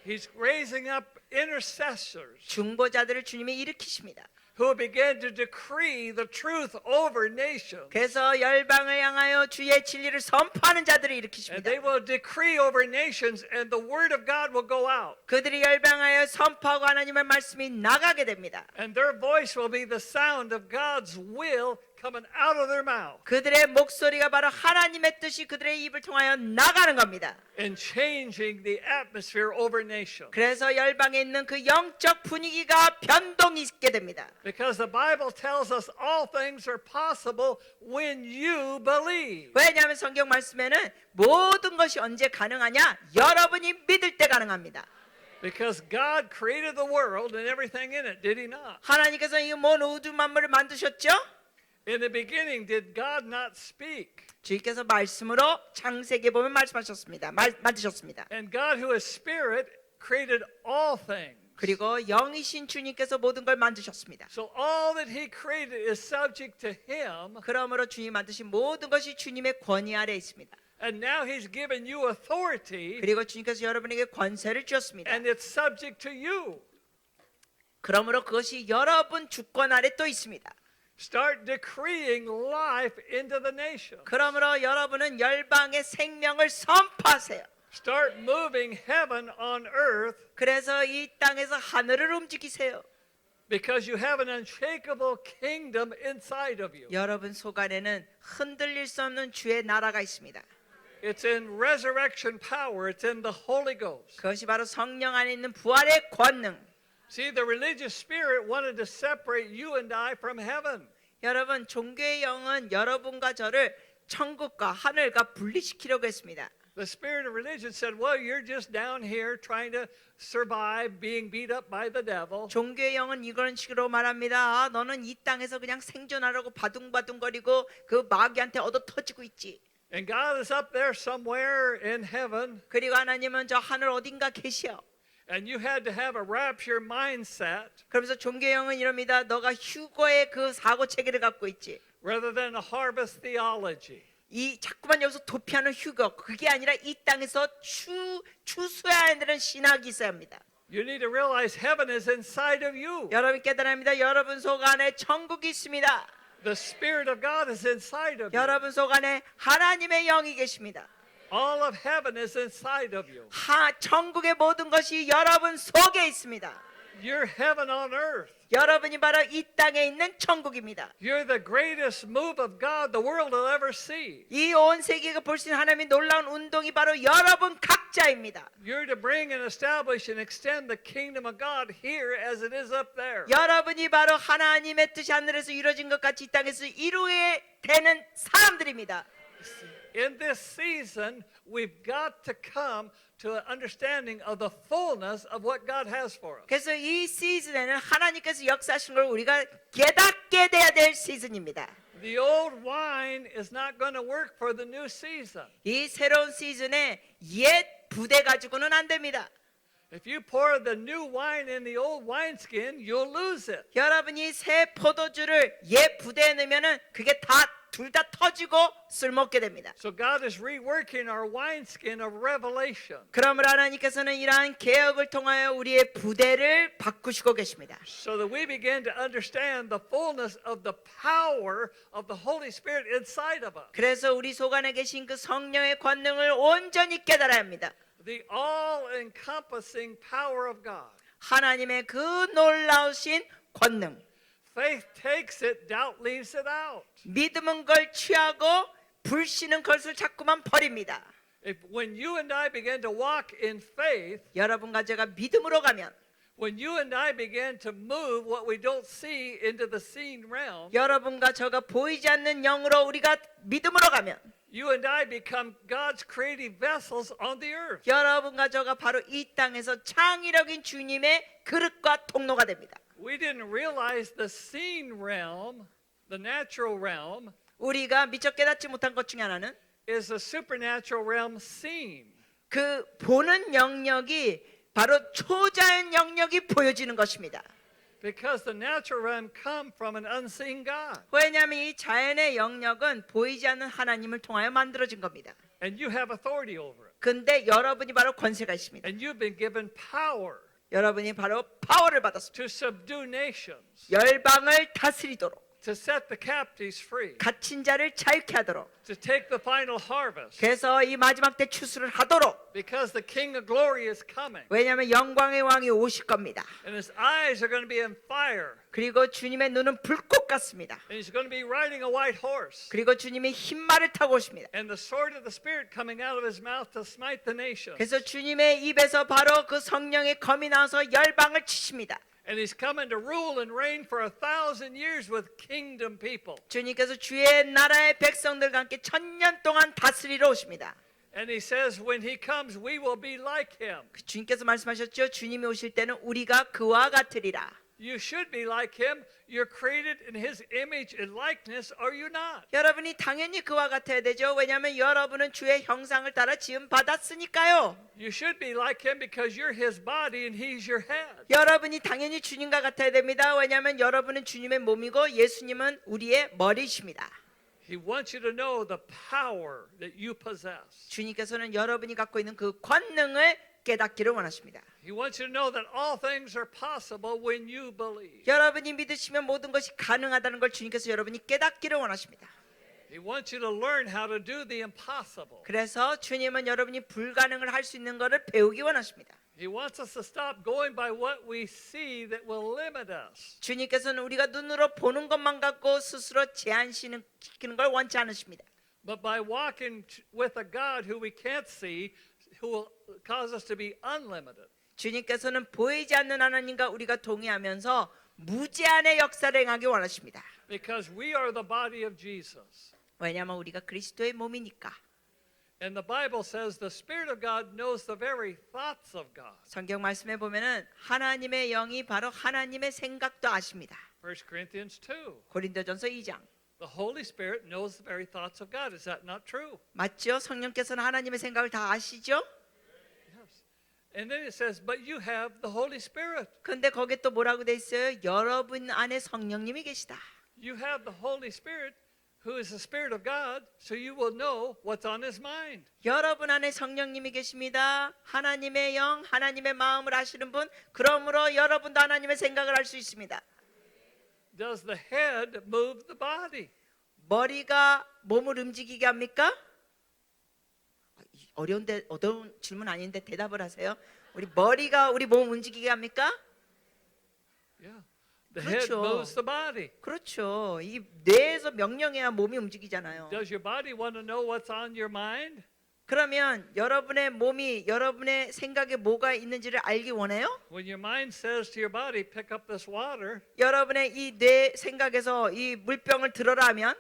He's raising up intercessors 중보자들을 주님이 일으키십니다. who began to decree the truth over nations. 그래서 열방을 향하여 주의 진리를 선포하는 자들을 And 일으키십니다. they will decree over nations, and the word of God will go out. 그들이 열방하여 선포하고 하나님의 말씀이 나가게 됩니다. And their voice will be the sound of God's will coming out of their mouth 그들의 목소리가 바로 하나님의 뜻이 그들의 입을 통하여 나가는 겁니다. and changing the atmosphere over nations. 그래서 열방에 있는 그 영적 분위기가 변동이 있게 됩니다. Because the Bible tells us all things are possible when you believe. 왜냐하면 성경 말씀에는 모든 것이 언제 가능하냐? 여러분이 믿을 때 가능합니다. Because God created the world and everything in it, did He not? 하나님께서 이 먼 우주 만물을 만드셨죠? In the beginning, did God not speak? 주님께서 말씀으로 창세기에 보면 말씀하셨습니다. 만드셨습니다. And God, who is spirit, created all things. 그리고 영이신 주님께서 모든 걸 만드셨습니다. So all that He created is subject to Him. 그러므로 주님이 만드신 모든 것이 주님의 권위 아래에 있습니다. And now He's given you authority, 그리고 주님께서 여러분에게 권세를 주셨습니다. and it's subject to you. 그러므로 그것이 여러분 주권 아래 또 있습니다. Start decreeing life into the nation. 그러므로 여러분은 열방의 생명을 선포하세요. Start moving heaven on earth 그래서 이 땅에서 하늘을 움직이세요. because you have an unshakable kingdom inside of you. 여러분 속 안에는 흔들릴 수 없는 주의 나라가 있습니다. It's in resurrection power. It's in the Holy Ghost. 그것이 바로 성령 안에 있는 부활의 권능. See, the religious spirit wanted to separate you and I from heaven. 여러분 종교의 영은 여러분과 저를 천국과 하늘과 분리시키려고 했습니다. The spirit of religion said, well, you're just down here trying to survive being beat up by the devil. 종교의 영은 이런 식으로 말합니다. 너는 이 땅에서 그냥 생존하려고 바둥바둥거리고 그 마귀한테 얻어 터지고 있지. And God is up there somewhere in heaven. 그리고 하나님은 저 하늘 어딘가 계셔. And you had to have a rapture mindset 그러면서 종교의 영은 이럽니다. 너가 휴거의 그 사고 체계를 갖고 있지. rather than a harvest theology. 이 자꾸만 여기서 도피하는 휴거 그게 아니라 이 땅에서 추수해야 되는 신학이 있어야 합니다. You need to realize heaven is inside of you. 여러분 깨달아야 합니다. 여러분 속 안에 천국이 있습니다. The Spirit of God is inside of you. 여러분 속 안에 하나님의 영이 계십니다. All of heaven is inside of you. 천국의 모든 것이 여러분 속에 있습니다. You're heaven on earth. 여러분이 바로 이 땅에 있는 천국입니다. You're the greatest move of God the world will ever see. 이 온 세계가 볼 수 있는 하나님의 놀라운 운동이 바로 여러분 각자입니다. You're to bring and establish and extend the kingdom of God here as it is up there. 여러분이 바로 하나님의 뜻이 하늘에서 이루어진 것 같이 이 땅에서 이루게 되는 사람들입니다. in this season, we've got to come to an understanding of the fullness of what God has for us. 그래서 이 시즌에는 하나님께서 역사하신 걸 우리가 깨닫게 돼야 될 시즌입니다. The old wine is not going to work for the new season. 이 새로운 시즌에 옛 부대 가지고는 안 됩니다. If you pour the new wine in the old wineskin, you'll lose it. 여러분이 새 포도주를 옛 부대에 넣으면은 그게 둘 다 터지고 쓸모없게 됩니다. So God is reworking our wineskin of revelation. 그러므로 하나님께서는 이러한 개혁을 통하여 우리의 부대를 바꾸시고 계십니다. So that we begin to understand the fullness of the power of the Holy Spirit inside of us. 그래서 우리 속 안에 계신 그 성령의 권능을 온전히 깨달아야 합니다. The all-encompassing power of God. 하나님의 그 놀라우신 권능. Faith takes it, doubt leaves it out. 믿음은 걸 취하고 불신은 것을 자꾸만 버립니다. When you and I begin to walk in faith, 여러분과 제가 믿음으로 가면, when you and I begin to move what we don't see into the seen realm, 여러분과 저가 보이지 않는 영으로 우리가 믿음으로 가면, you and I become God's creative vessels on the earth. 여러분과 저가 바로 이 땅에서 창의력인 주님의 그릇과 통로가 됩니다. We didn't realize the seen realm, the natural realm, 우리가 미처 깨닫지 못한 것 중에 하나는 is the supernatural realm seen. 그 보는 영역이 바로 초자연 영역이 보여지는 것입니다. Because the natural realm come from an unseen God. 왜냐하면 이 자연의 영역은 보이지 않는 하나님을 통하여 만들어진 겁니다. And you have authority over it. 근데 여러분이 바로 권세가 있습니다. And you've been given power 여러분이 바로 파워를 받았습니다. to subdue nations, 열방을 다스리도록, to set the captives free, 갇힌 자를 자유케 하도록, to take the final harvest. 그래서 이 마지막 때 추수를 하도록. Because the King of Glory is coming. 왜냐하면 영광의 왕이 오실 겁니다. And his eyes are going to be in fire. 그리고 주님의 눈은 불꽃 같습니다. And he's going to be riding a white horse. 그리고 주님이 흰 말을 타고 오십니다. And the sword of the Spirit coming out of his mouth to smite the nations. 그래서 주님의 입에서 바로 그 성령의 검이 나와서 열방을 치십니다. And he's coming to rule and reign for 1,000 years with kingdom people. 주님께서 주의 나라의 백성들과 함께 1000년 동안 다스리러 오십니다. And he says when he comes we will be like him. 주님께서 말씀하셨죠. 주님이 오실 때는 우리가 그와 같으리라. You should be like him. You're created in his image and likeness, are you not? 여러분이 당연히 그와 같아야 되죠. 왜냐하면 여러분은 주의 형상을 따라 지음 받았으니까요. You should be like him because you're his body and he's your head. 여러분이 당연히 주님과 같아야 됩니다. 왜냐하면 여러분은 주님의 몸이고 예수님은 우리의 머리이십니다. He wants you to know the power that you possess. 주님께서는 여러분이 갖고 있는 그 권능을 깨닫기를 원하십니다. He wants you to know that all things are possible when you believe. 여러분이 믿으시면 모든 것이 가능하다는 걸 주님께서 여러분이 깨닫기를 원하십니다. He wants you to learn how to do the impossible. 그래서 주님은 여러분이 불가능을 할 수 있는 것을 배우기 원하십니다. He wants us to stop going by what we see that will limit us. 주님께서는 우리가 눈으로 보는 것만 갖고 스스로 제한시키는 걸 원치 않으십니다. But by walking with a God who we can't see, who will cause us to be unlimited. 주님께서는 보이지 않는 하나님과 우리가 동의하면서 무제한의 역사를 행하기 원하십니다. Because we are the body of Jesus. 왜냐하면 우리가 그리스도의 몸이니까. And the Bible says the Spirit of God knows the very thoughts of God. 성경 말씀에 보면은 하나님의 영이 바로 하나님의 생각도 아십니다. 1 Corinthians 2. 고린도전서 2장. The Holy Spirit knows the very thoughts of God. Is that not true? 맞죠? 성령께서는 하나님의 생각을 다 아시죠? Yes. And then it says, but you have the Holy Spirit. 근데 거기에 또 뭐라고 돼 있어요? 여러분 안에 성령님이 계시다. You have the Holy Spirit who is the Spirit of God, so you will know what's on his mind. 여러분 안에 성령님이 계십니다. 하나님의 영, 하나님의 마음을 아시는 분. 그러므로 여러분도 하나님의 생각을 알 수 있습니다. Does the head move the body? 머리가 몸을 움직이게 합니까? 어려운 질문 아닌데 대답을 하세요. 우리 머리가 우리 몸 움직이게 합니까? Yeah. The head 그렇죠. moves the body. 그렇죠. 이 뇌에서 명령해야 몸이 움직이잖아요. Does your body want to know what's on your mind? 그러면 여러분의 몸이 여러분의 생각에 뭐가 있는지를 알기 원해요? When your mind says to your body, pick up this water, 여러분의 이 뇌 생각에서 이 물병을 들어라 하면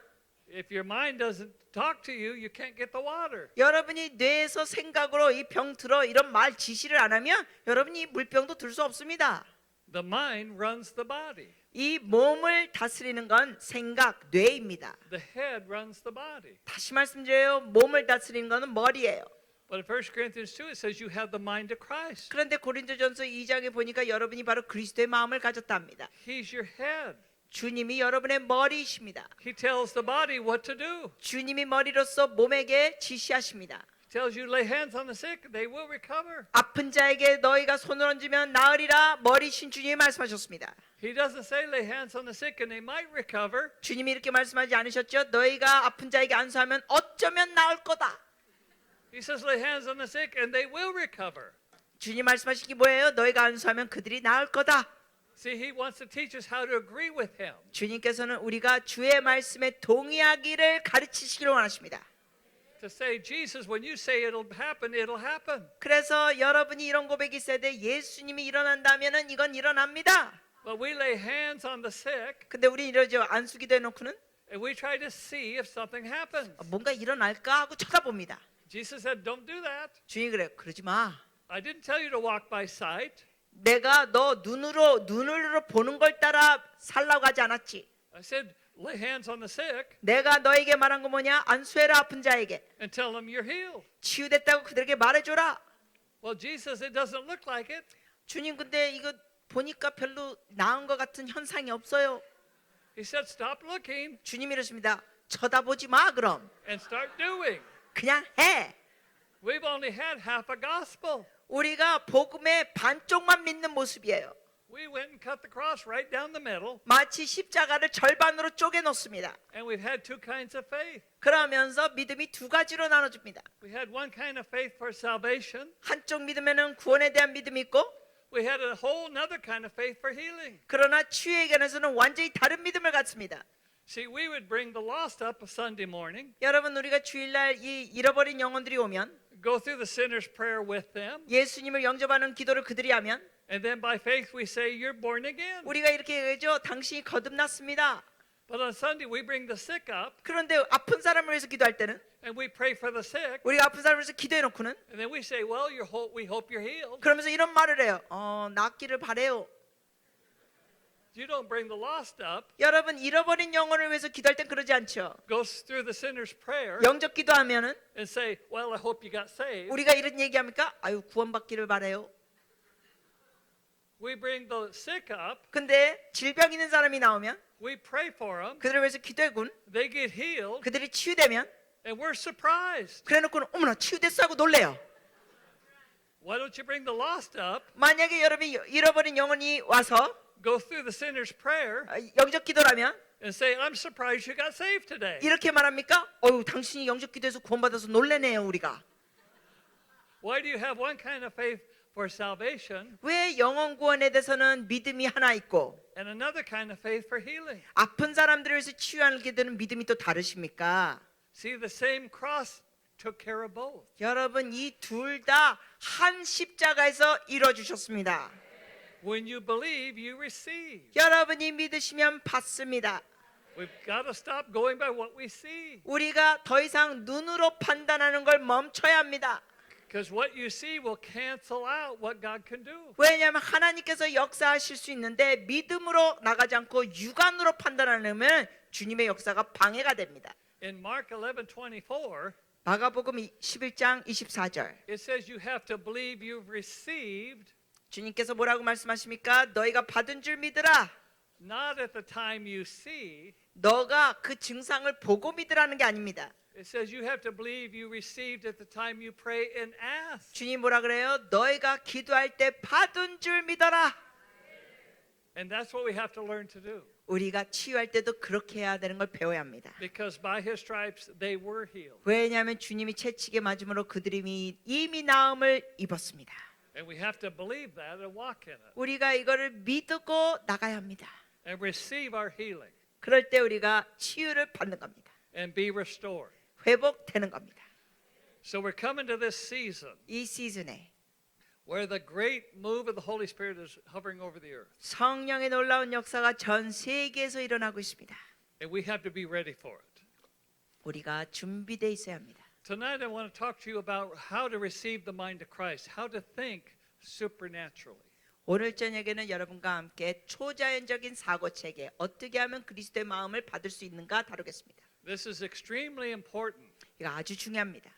If your mind doesn't talk to you, you can't get the water. 여러분이 뇌에서 생각으로 이 병 들어 이런 말 지시를 안 하면 여러분이 물병도 들 수 없습니다. The mind runs the body. 이 몸을 다스리는 건 생각, 뇌입니다. The head runs the body. 다시 말씀드려요. 몸을 다스리는 것은 머리예요. But in 1 Corinthians 2 it says you have the mind of Christ. 그런데 고린도전서 2장에 보니까 여러분이 바로 그리스도의 마음을 가졌답니다. He's your head. 주님이 여러분의 머리이십니다. He tells the body what to do. 주님이 머리로서 몸에게 지시하십니다. Tells you lay hands on the sick, they will recover. 아픈 자에게 너희가 손을 얹으면 나으리라 머리신 주님이 말씀하셨습니다. He doesn't say lay hands on the sick and they might recover. 주님이 이렇게 말씀하지 않으셨죠? 너희가 아픈 자에게 안수하면 어쩌면 나을 거다. He says lay hands on the sick and they will recover. 주님 말씀하시기 뭐예요? 너희가 안수하면 그들이 나을 거다. See, he wants to teach us how to agree with him. 주님께서는 우리가 주의 말씀에 동의하기를 가르치시기를 원하십니다. To say, Jesus, when you say it'll happen. 그래서 여러분이 이런 고백이 있어야 돼. 예수님이 일어난다면은 이건 일어납니다. But we lay hands on the sick 근데 우리 이러죠. 안수기도 해놓고는 and we try to see if something happens. 뭔가 일어날까 하고 쳐다봅니다. Jesus said, don't do that. 주님이 그래요. 그러지 마. I didn't tell you to walk by sight. 내가 너 눈으로 보는 걸 따라 살라고 하지 않았지. I said, lay hands on the sick 내가 너에게 말한 거 뭐냐? 안수해라 아픈 자에게. and tell them you're healed. 치유됐다고 그들에게 말해줘라. Well, Jesus, it doesn't look like it. 주님 근데 이거 보니까 별로 나은 것 같은 현상이 없어요. He said, stop looking 주님이 이러십니다. 쳐다보지 마 그럼. and start doing. 그냥 해. We've only had half a gospel. 우리가 복음의 반쪽만 믿는 모습이에요. We went and cut the cross right down the middle, 마치 십자가를 절반으로 쪼개 놓습니다. and we've had two kinds of faith. 그러면서 믿음이 두 가지로 나눠집니다. We had one kind of faith for salvation. 한쪽 믿음에는 구원에 대한 믿음이 있고, We had a whole another kind of faith for healing. 그러나 치유에 관해서는 완전히 다른 믿음을 갖습니다. See, we would bring the lost up a Sunday morning, 여러분 우리가 주일날 이 잃어버린 영혼들이 오면 go through the sinner's prayer with them, 예수님을 영접하는 기도를 그들이 하면 and then by faith we say, you're born again. 우리가 이렇게 얘기하죠. 당신이 거듭났습니다. But on Sunday we bring the sick up, 그런데 아픈 사람을 위해서 기도할 때는 and we pray for the sick, 우리가 아픈 사람을 위해서 기도해 놓고는 and then we say, well, we hope you're healed. 그러면서 이런 말을 해요. 낫기를 바래요. You don't bring the lost up, 여러분 잃어버린 영혼을 위해서 기도할 땐 그러지 않죠. goes through the sinner's prayer, 영접 기도하면은 and say, well, I hope you got saved. 우리가 이런 얘기합니까? 아유 구원받기를 바래요. We bring the sick up, 근데 질병 있는 사람이 나오면 we pray for them, 그들을 위해서 기도해군 they get healed, 그들이 치유되면 and we're surprised. 그래놓고는 어머나 치유됐어 하고 놀래요. Why don't you bring the lost up, 만약에 여러분이 잃어버린 영혼이 와서 go through the sinner's prayer, 영접 기도라면 and say, I'm surprised you got saved today. 이렇게 말합니까? 당신이 영접 기도해서 구원받아서 놀래네요 우리가. Why do you have one kind of faith for salvation 왜 영혼 구원에 대해서는 믿음이 하나 있고 and another kind of faith for healing? 아픈 사람들을 위해서 치유하게 되는 믿음이 또 다르십니까? See, the same cross took care of both. 여러분 이 둘 다 한 십자가에서 이루어주셨습니다. When you believe, you receive. 여러분이 믿으시면 받습니다. We've got to stop going by what we see. 우리가 더 이상 눈으로 판단하는 걸 멈춰야 합니다. Because what you see will cancel out what God can do. 왜냐하면 하나님께서 역사하실 수 있는데 믿음으로 나가지 않고 육안으로 판단하려면 주님의 역사가 방해가 됩니다. In Mark 11:24, 마가복음 11장 24절 it says you have to believe you've received, 주님께서 뭐라고 말씀하십니까? 너희가 받은 줄 믿으라. not at the time you see. 너가 그 증상을 보고 믿으라는 게 아닙니다. It says you have to believe you received at the time you pray and ask. 주님 뭐라 그래요? 너희가 기도할 때 받은 줄 믿어라. And that's what we have to learn to do. 우리가 치유할 때도 그렇게 해야 되는 걸 배워야 합니다. Because by his stripes they were healed. 왜냐하면 주님이 채찍에 맞음으로 그들이 이미 나음을 입었습니다. And we have to believe that and walk in it. 우리가 이거를 믿고 나가야 합니다. And receive our healing 그럴 때 우리가 치유를 받는 겁니다. and be restored. 회복되는 겁니다. So we're coming to this season 이 시즌에 where the great move of the Holy Spirit is hovering over the earth. 성령의 놀라운 역사가 전 세계에서 일어나고 있습니다. And we have to be ready for it. 우리가 준비되어 있어야 합니다. Tonight, I want to talk to you about how to receive the mind of Christ, how to think supernaturally. 오늘 저녁에는 여러분과 함께 초자연적인 사고 체계, 어떻게 하면 그리스도의 마음을 받을 수 있는가 다루겠습니다. This is extremely important 이거 아주 중요합니다.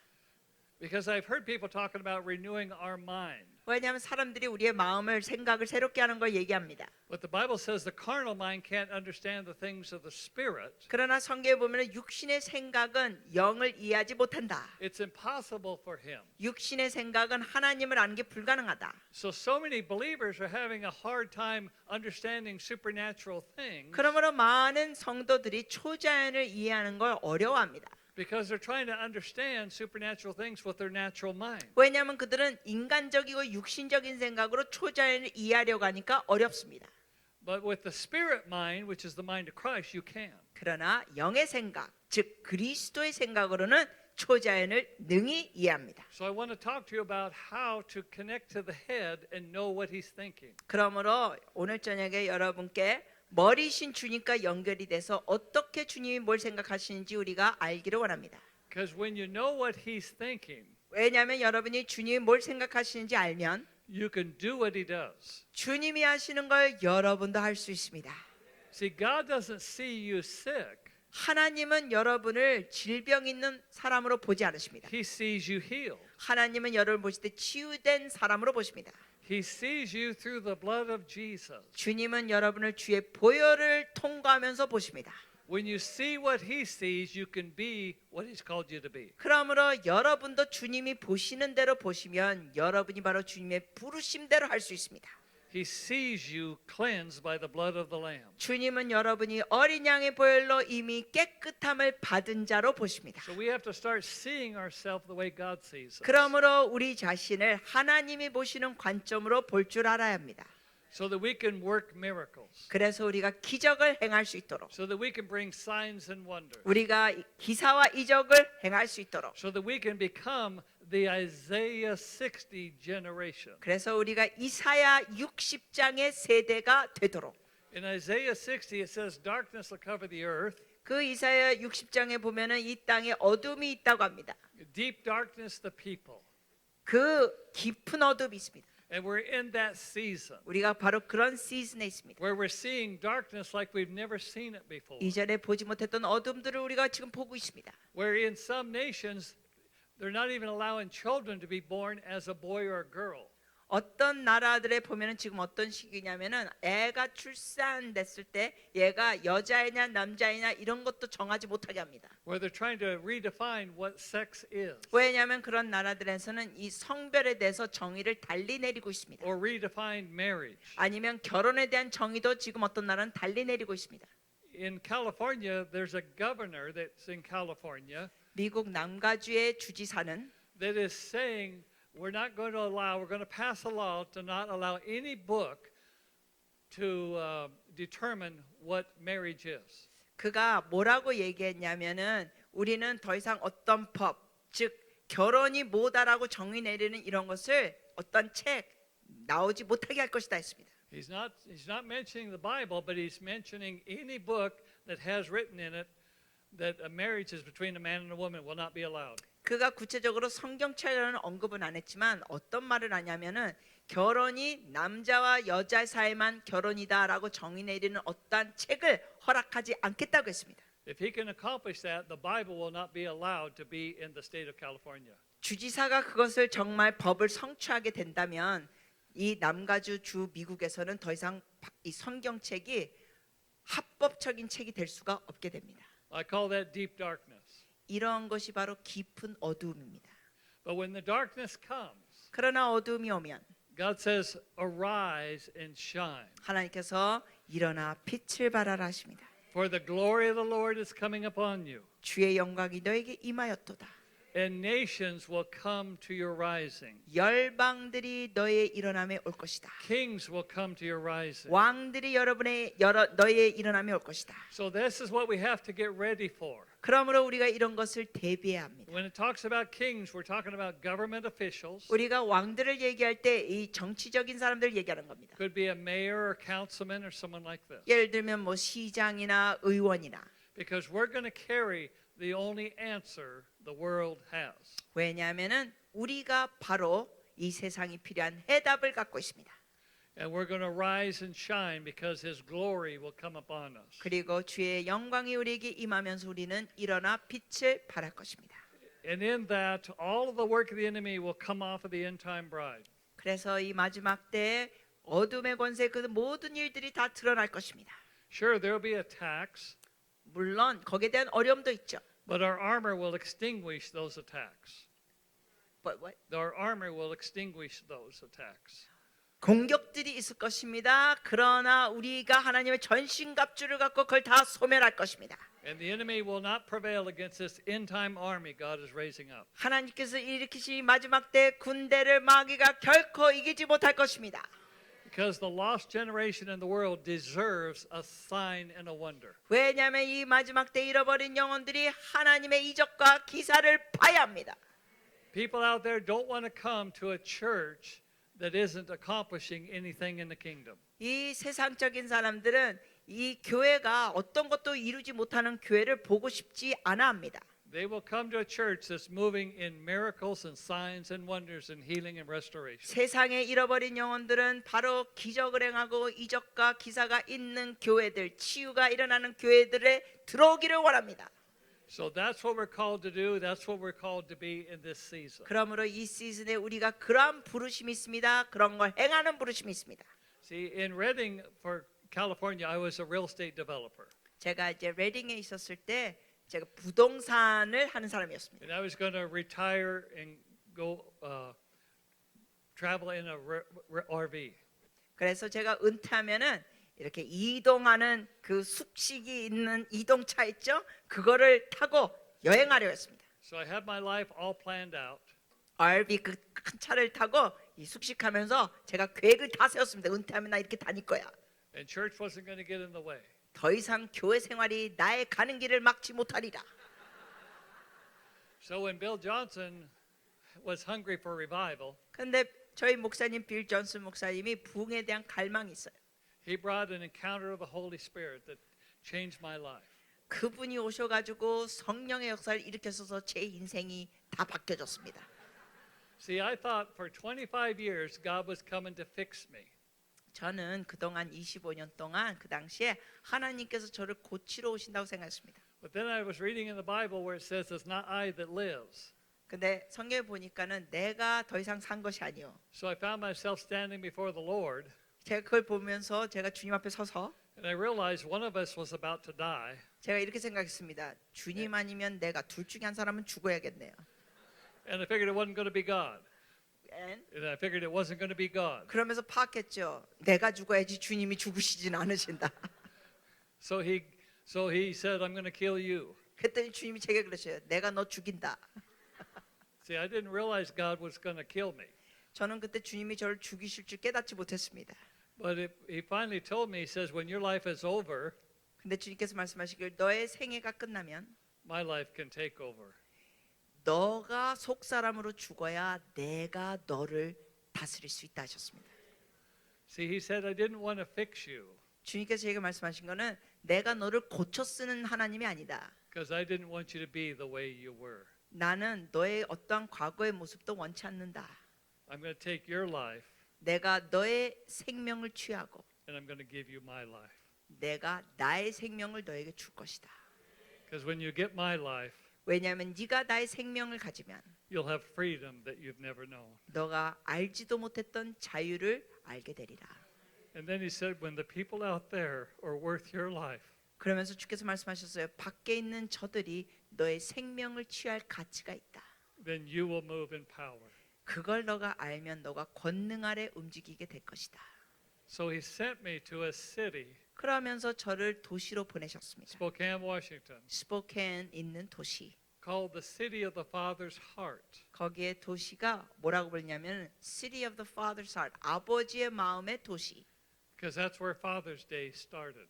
because I've heard people talking about renewing our mind. 왜냐하면 사람들이 우리의 마음을 생각을 새롭게 하는 걸 얘기합니다. But the Bible says the carnal mind can't understand the things of the Spirit. 그러나 성경에 보면 육신의 생각은 영을 이해하지 못한다. It's impossible for him. 육신의 생각은 하나님을 아는 게 불가능하다. So many believers are having a hard time understanding supernatural things 그러므로 많은 성도들이 초자연을 이해하는 걸 어려워합니다. because they're trying to understand supernatural things with their natural mind. 왜냐하면 그들은 인간적이고 육신적인 생각으로 초자연을 이해하려고 하니까 어렵습니다. But with the spirit mind, which is the mind of Christ, you can. 그러나 영의 생각, 즉 그리스도의 생각으로는 초자연을 능히 이해합니다. So I want to talk to you about how to connect to the head and know what he's thinking. 그러므로 오늘 저녁에 여러분께 머리신 주님과 연결이 돼서 어떻게 주님이 뭘 생각하시는지 우리가 알기를 원합니다. Because when you know what he's thinking, 왜냐하면 여러분이 주님이 뭘 생각하시는지 알면 you can do what he does. 주님이 하시는 걸 여러분도 할 수 있습니다. See, God doesn't see you sick. 하나님은 여러분을 질병 있는 사람으로 보지 않으십니다. He sees you healed. 하나님은 여러분을 보실 때 치유된 사람으로 보십니다. He sees you through the blood of Jesus. 주님은 여러분을 주의 보혈을 통과하면서 보십니다. When you see what he sees, you can be what he's called you to be. 그러므로 여러분도 주님이 보시는 대로 보시면 여러분이 바로 주님의 부르심대로 할 수 있습니다. He sees you cleansed by the blood of the Lamb. 주님은 여러분이 어린 양의 보혈로 이미 깨끗함을 받은 자로 보십니다. So we have to start seeing ourselves the way God sees us. 그러므로 우리 자신을 하나님이 보시는 관점으로 볼 줄 알아야 합니다. So that we can work miracles. 그래서 우리가 기적을 행할 수 있도록, So that we can bring signs and wonders. 우리가 기사와 이적을 행할 수 있도록, So that we can become the Isaiah 60 generation. 그래서 우리가 이사야 60장의 세대가 되도록. In Isaiah 60 it says darkness will cover the earth, 그 이사야 60장에 보면은 이 땅에 어둠이 있다고 합니다. deep darkness the people. 그 깊은 어둠이 있습니다. And we're in that season 우리가 바로 그런 시즌에 있습니다. where we're seeing darkness like we've never seen it before. 이전에 보지 못했던 어둠들을 우리가 지금 보고 있습니다. Where in some nations they're not even allowing children to be born as a boy or a girl. 어떤 나라들에 보면은 지금 어떤 시기냐면은 애가 출산됐을 때 얘가 여자이냐 남자이냐 이런 것도 정하지 못하게 합니다. Where they're trying to redefine what sex is 왜냐하면 그런 나라들에서는 이 성별에 대해서 정의를 달리 내리고 있습니다. or redefine marriage. 아니면 결혼에 대한 정의도 지금 어떤 나라는 달리 내리고 있습니다. In California, there's a governor that's in California 미국 남가주의 주지사는 that is saying we're going to pass a law to not allow any book to determine what marriage is. 그가 뭐라고 얘기했냐면은 우리는 더 이상 어떤 법, 즉 결혼이 뭐다라고 정의 내리는 이런 것을 어떤 책 나오지 못하게 할 것이다 했습니다. He's not mentioning the Bible, but he's mentioning any book that has written in it that a marriage is between a man and a woman will not be allowed. 그가 구체적으로 성경책에는 언급은 안 했지만 어떤 말을 하냐면은 결혼이 남자와 여자 사이만 결혼이다라고 정의 내리는 어떠한 책을 허락하지 않겠다고 했습니다. If he can accomplish that, the Bible will not be allowed to be in the state of California. 주지사가 그것을 정말 법을 성취하게 된다면 이 남가주 주 미국에서는 더 이상 이 성경책이 합법적인 책이 될 수가 없게 됩니다. I call that deep darkness. 이러한 것이 바로 깊은 어두움입니다. But when the darkness comes, 그러나 어두움이 오면 God says, arise and shine. 하나님께서 일어나 빛을 발하라 하십니다. For the glory of the Lord is coming upon you, 주의 영광이 너에게 임하였도다. and nations will come to your rising. 열방들이 너의 일어남에 올 것이다. Kings will come to your rising. 왕들이 너의 일어남에 올 것이다. So this is what we have to get ready for. 그러므로 우리가 이런 것을 대비해야 합니다. When it talks about kings, we're talking about government officials. 우리가 왕들을 얘기할 때 이 정치적인 사람들 얘기하는 겁니다. Could be a mayor or councilman or someone like this. 예를 들면 뭐 시장이나 의원이나 Because we're going to carry the only answer the world has. 왜냐하면은 우리가 바로 이 세상이 필요한 해답을 갖고 있습니다. And we're going to rise and shine because his glory will come upon us. 그리고 주의 영광이 우리에게 임하면서 우리는 일어나 빛을 발할 것입니다. And in that, all of the work of the enemy will come off of the end time bride. 그래서 이 마지막 때에 어둠의 권세 그 모든 일들이 다 드러날 것입니다. Sure, there will be attacks, 물론 거기에 대한 어려움도 있죠. but our armor will extinguish those attacks. What? Our armor will extinguish those attacks. 공격들이 있을 것입니다. 그러나 우리가 하나님의 전신갑주를 갖고 그걸 다 소멸할 것입니다. And the enemy will not prevail against this end time army God is raising up. 하나님께서 일으키신 마지막 때 군대를 마귀가 결코 이기지 못할 것입니다. Because the lost generation in the world deserves a sign and a wonder. 왜냐하면 이 마지막 때 잃어버린 영혼들이 하나님의 이적과 기사를 봐야 합니다. People out there don't want to come to a church that isn't accomplishing anything in the kingdom. 이 세상적인 사람들은 이 교회가 어떤 것도 이루지 못하는 교회를 보고 싶지 않아 합니다. They will come to a church that's moving in miracles and signs and wonders and healing and restoration. 세상에 잃어버린 영혼들은 바로 기적을 행하고 이적과 기사가 있는 교회들, 치유가 일어나는 교회들에 들어오기를 원합니다. So that's what we're called to do. That's what we're called to be in this season. 그러므로 이 시즌에 우리가 그러한 부르심이 있습니다. 그런 걸 행하는 부르심이 있습니다. See, in Redding, for California, I was a real estate developer. 제가 이제 레딩에 있었을 때 제가 부동산을 하는 사람이었습니다. And I was going to retire and go travel in a RV. 그래서 제가 은퇴하면은 이렇게 이동하는 그 숙식이 있는 이동차 있죠? 그거를 타고 여행하려 했습니다. So I had my life all planned out. RV 그 큰 차를 타고 이 숙식하면서 제가 계획을 다 세웠습니다. 은퇴하면 나 이렇게 다닐 거야. And church wasn't going to get in the way. 더 이상 교회 생활이 나의 가는 길을 막지 못하리라. So when Bill Johnson was hungry for revival, 근데 저희 목사님 빌 존슨 목사님이 부흥에 대한 갈망이 있어요. he brought an encounter of the Holy Spirit that changed my life. 그분이 오셔가지고 성령의 역사를 일으켜서 제 인생이 다 바뀌어졌습니다. See, I thought for 25 years God was coming to fix me. 저는 그동안 25년 동안 그 당시에 하나님께서 저를 고치러 오신다고 생각했습니다. But then I was reading in the Bible where it says it's not I that lives. 근데 성경에 보니까는 내가 더 이상 산 것이 아니요. So I found myself standing before the Lord, 제가 그걸 보면서 제가 주님 앞에 서서 and I realized one of us was about to die. 제가 이렇게 생각했습니다. 주님 아니면 내가 둘 중에 한 사람은 죽어야겠네요. And I figured it wasn't going to be God. And I figured it wasn't going to be God. 그러면서 파악했죠. 내가 죽어야지 주님이 죽으시진 않으신다. So he said, I'm going to kill you. 그랬더니 주님이 제게 그러셔요. 내가 너 죽인다. See, I didn't realize God was going to kill me. 저는 그때 주님이 저를 죽이실 줄 깨닫지 못했습니다. But he finally told me, he says, when your life is over, 근데 주님께서 말씀하시길 너의 생애가 끝나면 my life can take over. 너가 속사람으로 죽어야 내가 너를 다스릴 수 있다 하셨습니다. See, he said, I didn't want to fix you 주님께서 제게 말씀하신 거는 내가 너를 고쳐 쓰는 하나님이 아니다. because I didn't want you to be the way you were. 나는 너의 어떠한 과거의 모습도 원치 않는다. I'm going to take your life 내가 너의 생명을 취하고 and I'm going to give you my life. 내가 나의 생명을 너에게 줄 것이다. Because when you get my life, 왜냐하면 네가 나의 생명을 가지면 you'll have freedom that you've never known. 너가 알지도 못했던 자유를 알게 되리라. And then he said, when the people out there are worth your life, 그러면서 주께서 말씀하셨어요. 밖에 있는 저들이 너의 생명을 취할 가치가 있다. then you will move in power. 그걸 너가 알면 너가 권능 아래 움직이게 될 것이다. So he sent me to a city, 그러면서 저를 도시로 보내셨습니다. Spokane, Washington, 스포켄 있는 도시. called the City of the Father's Heart. 거기에 도시가 뭐라고 부르냐면 City of the Father's Heart. 아버지의 마음의 도시. Because that's where Father's Day started.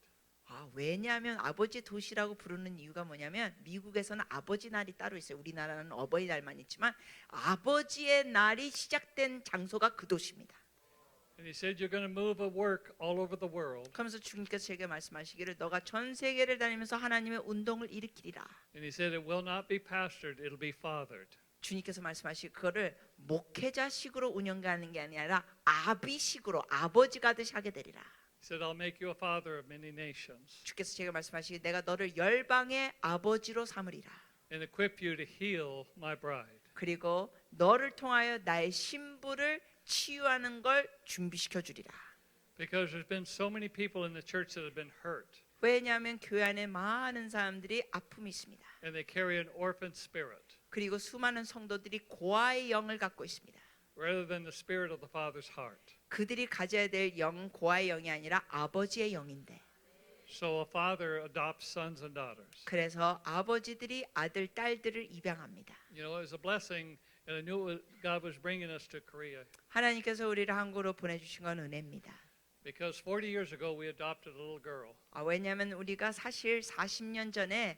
왜냐하면 아버지 도시라고 부르는 이유가 뭐냐면 미국에서는 아버지 날이 따로 있어요. 우리나라는 어버이날만 있지만 아버지의 날이 시작된 장소가 그 도시입니다. And he said, you're going to move a work all over the world. 그러면서 주님께서 제게 말씀하시기를 너가 전 세계를 다니면서 하나님의 운동을 일으키리라. And he said, it will not be pastored, it'll be fathered. 주님께서 말씀하시 그거를 목회자식으로 운영하는 게 아니라 아비식으로 아버지가 듯이 하게 되리라. He said, I'll make you a father of many nations 주께서 제가 말씀하시기 내가 너를 열방의 아버지로 삼으리라. and equip you to heal my bride. 그리고 너를 통하여 나의 신부를 치유하는 걸 준비시켜 주리라. Because there's been so many people in the church that have been hurt 왜냐하면 교회 안에 많은 사람들이 아픔이 있습니다. and they carry an orphan spirit 그리고 수많은 성도들이 고아의 영을 갖고 있습니다. rather than the spirit of the Father's heart. 그들이 가져야 될 영 고아의 영이 아니라 아버지의 영인데 So a father adopts sons and daughters. 그래서 아버지들이 아들 딸들을 입양합니다. You know, it was a blessing, and I knew God was bringing us to Korea 하나님께서 우리를 한국으로 보내주신 건 은혜입니다. because 40 years ago we adopted a little girl. 왜냐하면 우리가 사실 40년 전에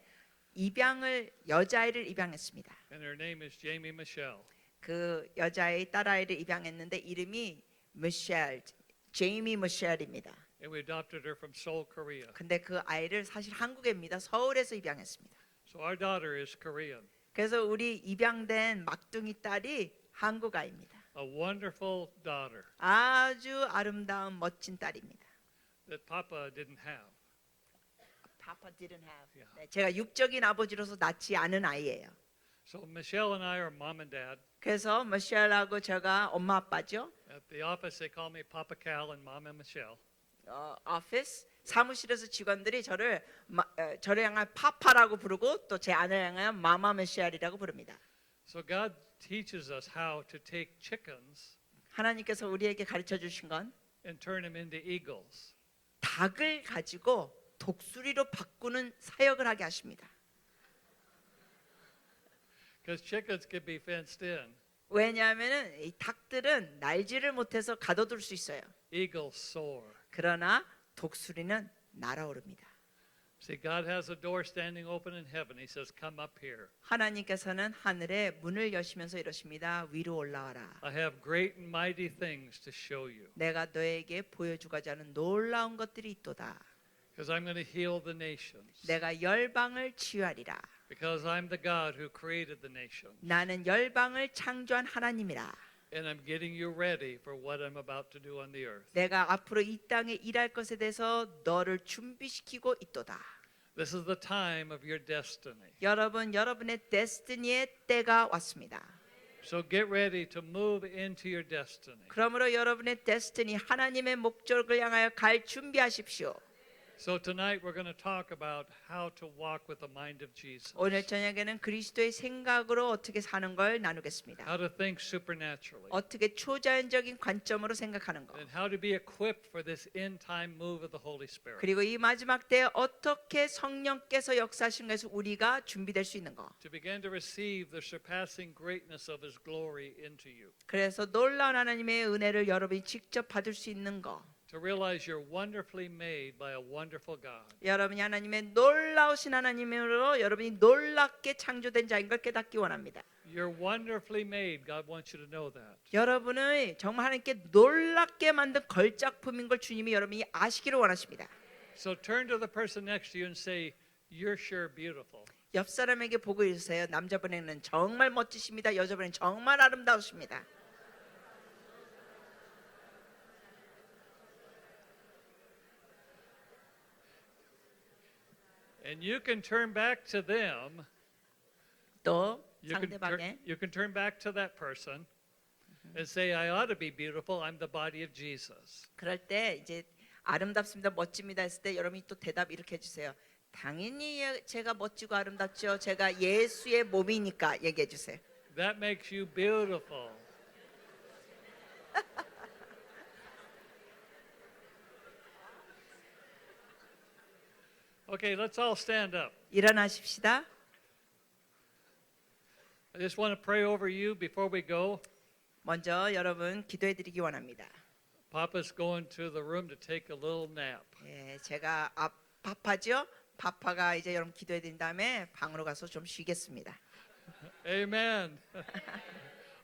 여자아이를 입양했습니다. And her name is Jamie Michelle. 그 여자의 딸아이를 입양했는데 이름이 제이미 미셸입니다. And we adopted her from Seoul, Korea. 근데 그 아이를 사실 한국입니다. 서울에서 입양했습니다. So our daughter is Korean. 그래서 우리 입양된 막둥이 딸이 한국 아이입니다. A wonderful daughter 아주 아름다운 멋진 딸입니다. that Papa didn't have. Papa didn't have. Yeah. 네, 제가 육적인 아버지로서 낳지 않은 아이예요. So Michelle and I are mom and dad. 그래서 미셸하고 제가 엄마 아빠죠. At the office, they call me Papa Cal and Mama Michelle. 오피스 사무실에서 직원들이 저를 향한 파파라고 부르고 또 제 아내를 향한 마마 미셸이라고 부릅니다. So God teaches us how to take chickens 하나님께서 우리에게 가르쳐 주신 건 and turn them into eagles. 닭을 가지고 독수리로 바꾸는 사역을 하게 하십니다. Because chickens can be fenced in. 왜냐하면은 이 닭들은 날지를 못해서 가둬둘 수 있어요. Eagles soar. 그러나 독수리는 날아오릅니다. See, God has a door standing open in heaven. He says, come up here. 하나님께서는 하늘에 문을 여시면서 이러십니다. 위로 올라와라. I have great and mighty things to show you. 내가 너에게 보여주고자 하는 놀라운 것들이 있도다. Because I'm going to heal the nations. 내가 열방을 치유하리라. Because I'm the God who created the nations. 나는 열방을 창조한 하나님이라. And I'm getting you ready for what I'm about to do on the earth. 내가 앞으로 이 땅에 일할 것에 대해서 너를 준비시키고 있도다. This is the time of your destiny. 여러분의 데스티니의 때가 왔습니다. So get ready to move into your destiny. 그러므로 여러분의 데스티니 하나님의 목적을 향하여 갈 준비하십시오. So tonight we're going to talk about how to walk with the mind of Jesus. 오늘 저녁에는 그리스도의 생각으로 어떻게 사는 걸 나누겠습니다. How to think supernaturally. 어떻게 초자연적인 관점으로 생각하는 것. And how to be equipped for this end time move of the Holy Spirit. 그리고 이 마지막 때에 어떻게 성령께서 역사하시는 것에서 우리가 준비될 수 있는 것. To begin to receive the surpassing greatness of His glory into you. 그래서 놀라운 하나님의 은혜를 여러분이 직접 받을 수 있는 것. To realize you're wonderfully made by a wonderful God. 여러분이 하나님의 놀라우신 하나님으로 여러분이 놀랍게 창조된 자인 걸 깨닫기 원합니다. You're wonderfully made. God wants you to know that. 여러분의 정말 하나님께 놀랍게 만든 걸작품인 걸 주님이 여러분이 아시기를 원하십니다. So turn to the person next to you and say, "You're sure beautiful." 옆 사람에게 보고 있으세요. 남자분에게는 정말 멋지십니다. 여자분에게는 정말 아름다우십니다. And you can turn back to them. 또 You 상대방에 can turn back to that person and say, "I ought to be beautiful. I'm the body of Jesus." 그럴 때 이제 아름답습니다, 멋집니다 했을 때 여러분이 또 대답 이렇게 해주세요. 당연히 제가 멋지고 아름답죠. 제가 예수의 몸이니까 얘기해 주세요. That makes you beautiful. Okay, let's all stand up. 일어나십시다. I just want to pray over you before we go. 먼저 여러분 기도해 드리기 원합니다. Papa's going to the room to take a little nap. 예, 제가 파파죠? 파파가 이제 여러분 기도해 드린 다음에 방으로 가서 좀 쉬겠습니다. Amen.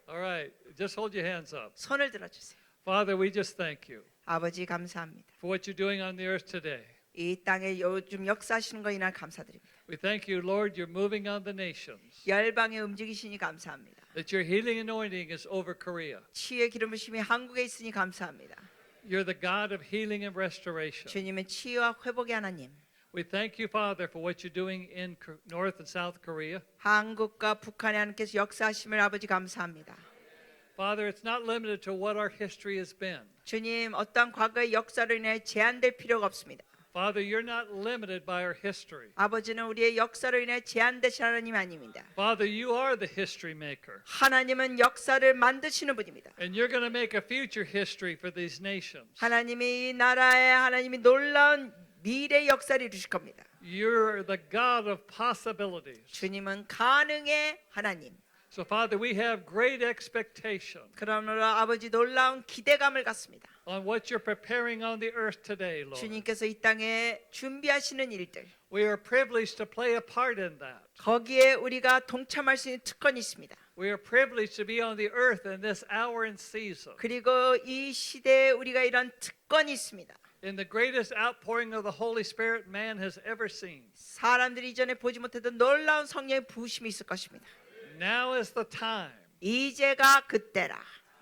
All right, just hold your hands up. 손을 들어주세요. Father, we just thank you 아버지 감사합니다. for what you're doing on the earth today. 이 땅에 요즘 역사하시는 거 이날 감사드립니다. We thank you, Lord, you're moving on the nations, 열방에 움직이시니 감사합니다. that your healing anointing is over Korea. 치유의 기름 부심이 한국에 있으니 감사합니다. You're the God of healing and restoration. 주님은 치유와 회복의 하나님. We thank you, Father, for what you're doing in North and South Korea. 한국과 북한에 하나님께서 역사하심을 아버지 감사합니다. Father, it's not limited to what our history has been. 주님 어떠한 과거의 역사로 인해 제한될 필요가 없습니다. Father, you're not limited by our history. 아버지는 우리의 역사로 인해 제한되신 하나님 아닙니다. Father, you are the history maker. 하나님은 역사를 만드시는 분입니다. And you're going to make a future history for these nations. 하나님이 이 나라에 하나님이 놀라운 미래 역사를 이루실 겁니다. You're the God of possibilities. 주님은 가능의 하나님. So, Father, we have great expectation 그러므로 아버지 놀라운 기대감을 갖습니다. on what you're preparing on the earth today, Lord. 주님께서 이 땅에 준비하시는 일들 We are privileged to play a part in that. 거기에 우리가 동참할 수 있는 특권이 있습니다. We are privileged to be on the earth in this hour and season. 그리고 이 시대에 우리가 이런 특권이 있습니다. In the greatest outpouring of the Holy Spirit man has ever seen. 사람들이 이전에 보지 못했던 놀라운 성령의 부으심이 있을 것입니다. Now is the time. 이제가 그때라.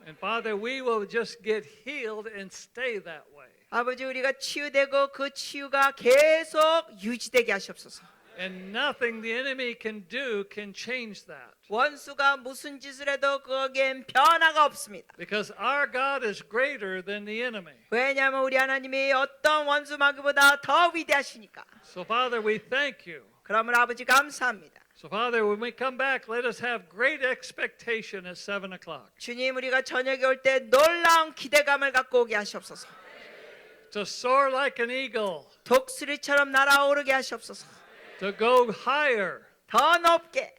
And Father, we will just get healed and stay that way. 아버지 우리가 치유되고 그 치유가 계속 유지되게 하시옵소서. And nothing the enemy can do can change that. 원수가 무슨 짓을 해도 거기엔 변화가 없습니다. Because our God is greater than the enemy. 왜냐하면 우리 하나님이 어떤 원수 마귀보다 더 위대하시니까. So Father, we thank you. 그러므로 아버지 감사합니다. So Father, when we come back, let us have great expectation at 7 o'clock. 주님 우리가 저녁에 올 때 놀라운 기대감을 갖고 오게 하시옵소서. To soar like an eagle. 독수리처럼 날아오르게 하시옵소서. To go higher. 더 높게,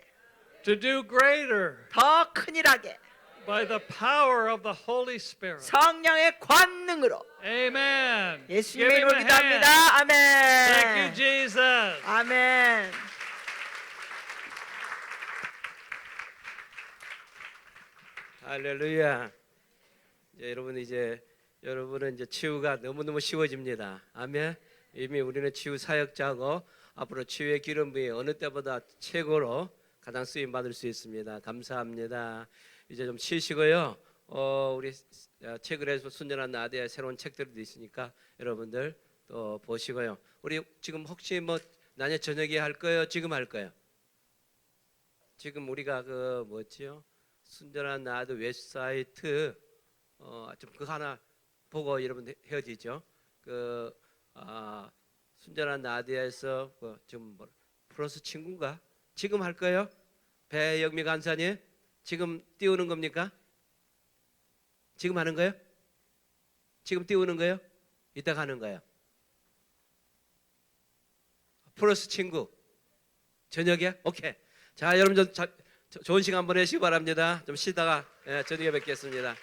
To do greater. 더 큰일하게 By the power of the Holy Spirit. 성령의 권능으로 Amen. 예수님의 Give him 이름으로 a 기도합니다. hand. Thank 아멘. you, Jesus. 아멘. 할렐루야. 여러분은 이제 치유가 너무너무 쉬워집니다. 아멘. 이미 우리는 치유 사역자고 앞으로 치유의 기름 부이 어느 때보다 최고로 가장 쓰임 받을 수 있습니다. 감사합니다. 이제 좀 쉬시고요. 우리 책을 해서 순전한 나대의 새로운 책들도 있으니까 여러분들 또 보시고요. 우리 지금 혹시 뭐 나냐 저녁에 할 거예요? 지금 할 거예요? 지금 우리가 그 뭐지요? 순전한 나도 웹사이트 좀 그거 하나 보고 여러분 헤어지죠. 순전한 나디아에서 지금 플러스 친구인가? 지금 할 거예요? 배영미 간사님 지금 띄우는 겁니까? 지금 하는 거예요? 지금 띄우는 거예요? 이따 가는 거예요? 플러스 친구 저녁에? 오케이. 자 여러분 좋은 시간 보내시기 바랍니다. 좀 쉬다가 저녁에 뵙겠습니다.